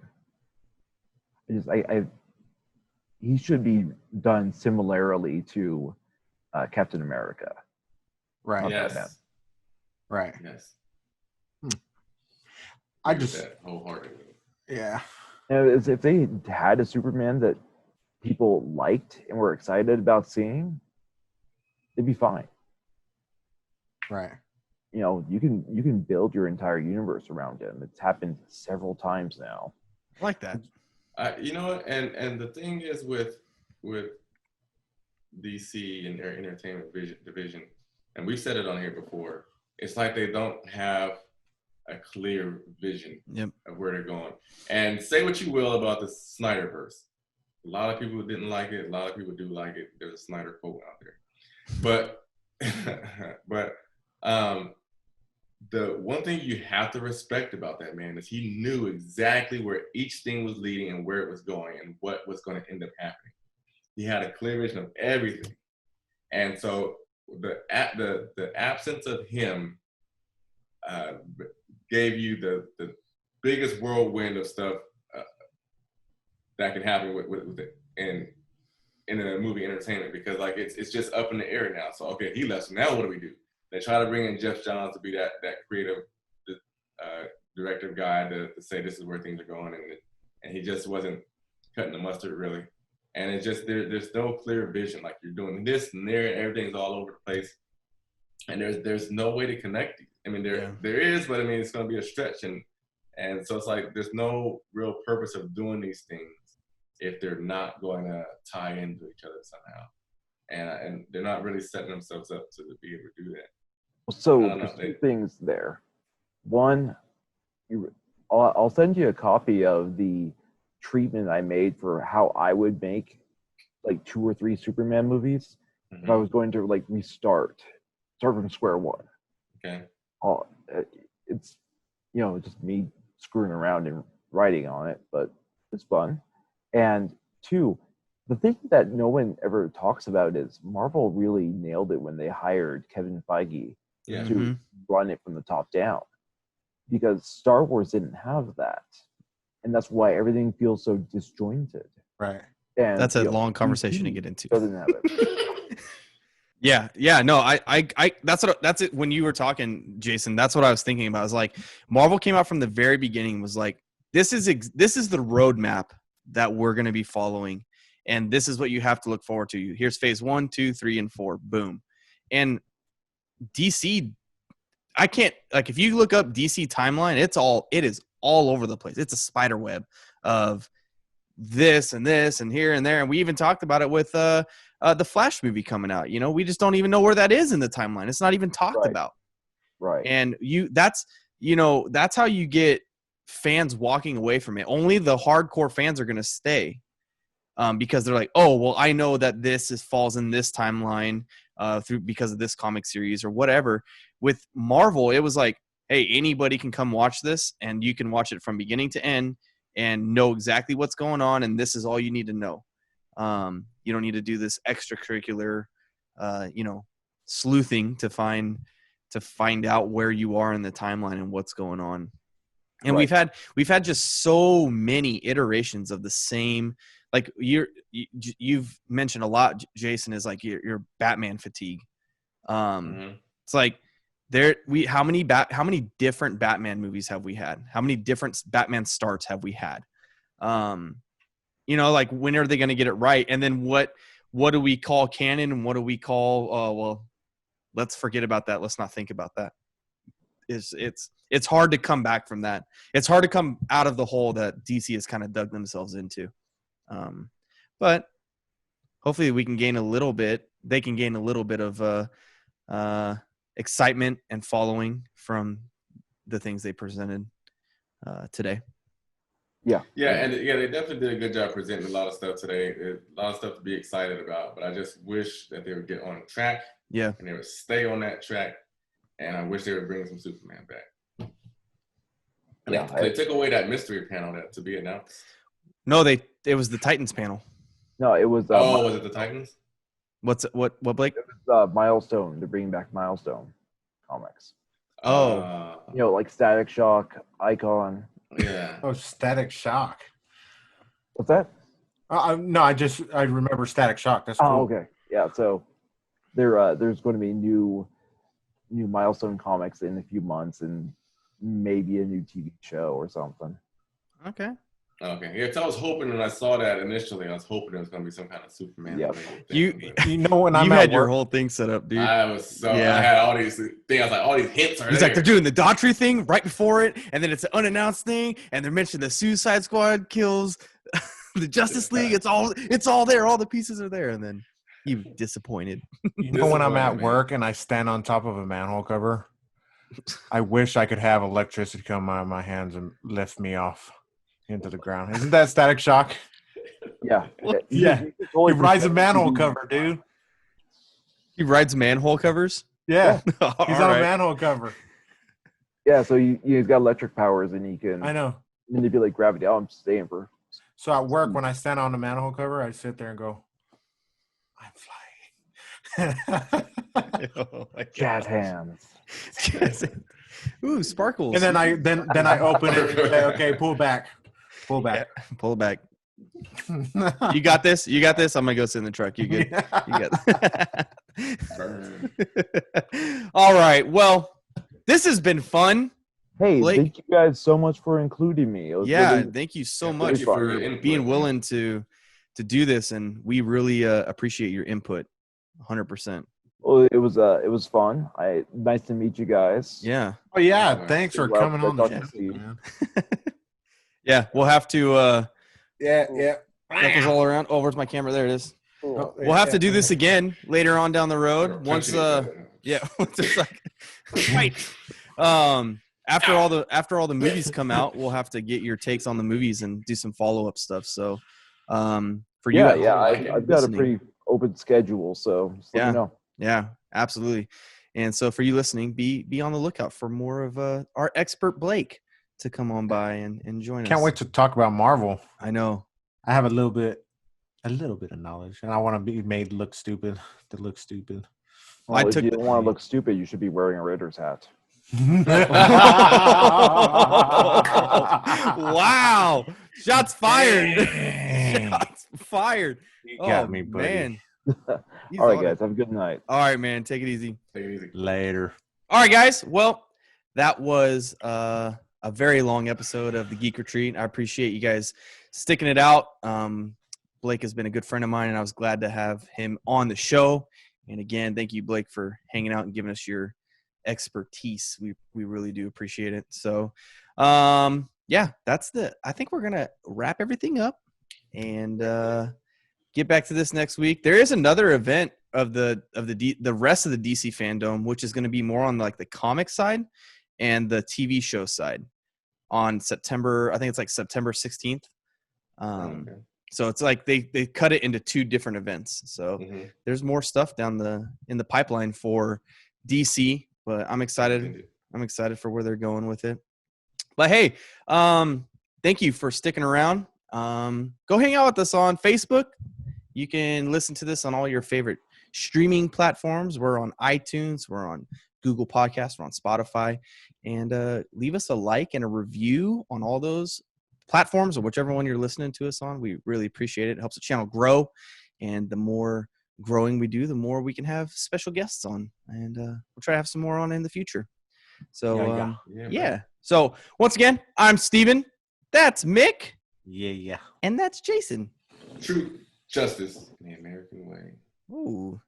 He should be done similarly to Captain America. Right. Yes. Batman. Right. Yes. I just that wholeheartedly. Yeah. And if they had a Superman that people liked and were excited about seeing, it'd be fine. Right. You know, you can build your entire universe around him. It's happened several times now. I like that. You know, and the thing is with DC and their entertainment division, and we've said it on here before, it's like they don't have a clear vision of where they're going. And say what you will about the Snyderverse. A lot of people didn't like it. A lot of people do like it. There's a Snyder quote out there. But the one thing you have to respect about that man is he knew exactly where each thing was leading and where it was going and what was going to end up happening. He had a clear vision of everything. And so the absence of him gave you the biggest whirlwind of stuff that can happen with it in a movie entertainment, because like it's just up in the air now. So okay, he left. So now what do we do? They try to bring in Jeff Johns to be that creative directive guy to say this is where things are going, and he just wasn't cutting the mustard really. And it's just there's no clear vision. Like you're doing this and there, and everything's all over the place, and there's no way to connect these. I mean there is, but I mean it's going to be a stretch, and so it's like there's no real purpose of doing these things if they're not going to tie into each other somehow, and they're not really setting themselves up to be able to do that. So there's two things there. One, I'll send you a copy of the treatment I made for how I would make like 2 or 3 Superman movies if I was going to like start from square one. Okay. It's, you know, just me screwing around and writing on it, but it's fun. And 2, the thing that no one ever talks about is Marvel really nailed it when they hired Kevin Feige to run it from the top down, because Star Wars didn't have that, and that's why everything feels so disjointed. Right. And that's a long conversation to get into. Doesn't have it. Yeah, no, I that's it. When you were talking, Jason, that's what I was thinking about. I was like, Marvel came out from the very beginning, was like, this is the roadmap that we're going to be following, and this is what you have to look forward to. Here's phase 1, 2, 3, and 4. Boom. And DC, I can't, like, if you look up DC timeline, it is all over the place. It's a spider web of this and here and there. And we even talked about it with the Flash movie coming out. You know, we just don't even know where that is in the timeline. It's not even talked about. Right. And that's how you get fans walking away from it. Only the hardcore fans are going to stay, because they're like, oh, well, I know that this falls in this timeline because of this comic series or whatever. With Marvel, it was like, hey, anybody can come watch this, and you can watch it from beginning to end and know exactly what's going on, and this is all you need to know. You don't need to do this extracurricular, sleuthing to find out where you are in the timeline and what's going on. And we've had just so many iterations of the same. Like you've mentioned a lot, Jason, is like your Batman fatigue. It's like how many different Batman movies have we had? How many different Batman starts have we had? Like, when are they going to get it right? And then what do we call canon, and what do we call? Well, let's forget about that. Let's not think about that. It's hard to come back from that. It's hard to come out of the hole that DC has kind of dug themselves into. But hopefully we can gain a little bit. They can gain a little bit of excitement and following from the things they presented today. Yeah, and they definitely did a good job presenting a lot of stuff today. A lot of stuff to be excited about, but I just wish that they would get on track. Yeah, and they would stay on that track. And I wish they would bring some Superman back. And they took away that mystery panel to be announced. No, it was the Titans panel. No, it was. Was it the Titans? What Blake? It was Milestone. They're bringing back Milestone comics. Like Static Shock, Icon. Yeah. Oh, Static Shock. What's that? No, I remember Static Shock. That's cool. Oh, okay. Yeah, so there's going to be new Milestone comics in a few months, and maybe a new TV show or something. Okay. Yeah, so I was hoping when I saw that initially, I was hoping it was going to be some kind of Superman. Yep. You know when I'm you at had your work, whole thing set up, dude. I had all these things. I was like, all these hints are He's there. like, they're doing the Daughtry thing right before it, and then it's an unannounced thing, and they're mentioning the Suicide Squad kills the Justice League. It's all there. All the pieces are there, and then you disappointed. you know when I'm at work and I stand on top of a manhole cover, I wish I could have electricity come out of my hands and lift me off into the ground. Isn't that Static Shock? Yeah. Yeah. He rides a manhole cover, dude. He rides manhole covers. Yeah. He's All on right. a manhole cover. Yeah, so he's got electric powers, and he can I know. manipulate gravity. Oh, I'm staying for. So at work, when I stand on the manhole cover, I sit there and go, I'm flying. Oh my Jazz God. hands. Ooh, sparkles. And then I open it and say, okay, pull back. Pull back. Yeah, pull it back. You got this. I'm gonna go sit in the truck. You good? You got. All right. Well, this has been fun. Hey, Blake? thank you guys so much for including me. It was really, Thank you so thank much you for for your input, being man. willing to do this, and we really appreciate your input. 100%. well, it was fun. Nice to meet you guys. Yeah. Oh, yeah. Thanks for Well, coming on the that's show, awesome. man. Yeah. We'll have to. Yeah. Knuckles all around. Oh, where's my camera? There it is. Oh, We'll have to do this again later on down the road. Once once it's like right. After all the movies come out, we'll have to get your takes on the movies and do some follow-up stuff. So for you at home, I've got a pretty open schedule, so just let me know. Yeah, absolutely. And so for you listening, be on the lookout for more of our expert Blake to come on by and join us. Can't wait to talk about Marvel. I know. I have a little bit of knowledge, and I want to be made to look stupid. Well, if you don't want to look stupid, you should be wearing a Raiders hat. Wow. Shots fired. Dang. Shots fired. You got me, buddy. Man. He's All right, on it. guys, have a good night. All right, man. Take it easy. Later. All right, guys. Well, that was a very long episode of the Geek Retreat. I appreciate you guys sticking it out. Blake has been a good friend of mine, and I was glad to have him on the show. And again, thank you, Blake, for hanging out and giving us your expertise. We really do appreciate it. So, yeah, I think we're gonna wrap everything up and get back to this next week. There is another event of the rest of the DC FanDome, which is going to be more on like the comic side and the TV show side on September. I think it's like September 16th. Okay. So it's like they cut it into two different events. So there's more stuff in the pipeline for DC, but I'm excited. I'm excited for where they're going with it. But hey, thank you for sticking around. Go hang out with us on Facebook. You can listen to this on all your favorite streaming platforms. We're on iTunes. We're on Google Podcasts. We're on Spotify. And leave us a like and a review on all those platforms or whichever one you're listening to us on. We really appreciate it. It helps the channel grow. And the more growing we do, the more we can have special guests on. And we'll try to have some more on in the future. So, yeah. So, once again, I'm Steven. That's Mick. Yeah. And that's Jason. Truth, justice, the American way. Ooh.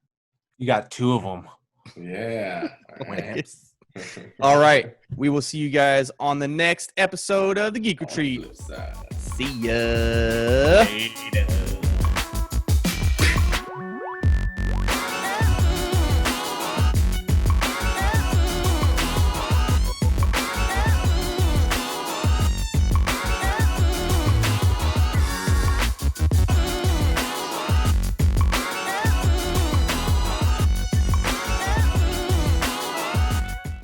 You got two of them. Yeah. All right. We will see you guys on the next episode of the Geek Retreat. Flip side. See ya. Later.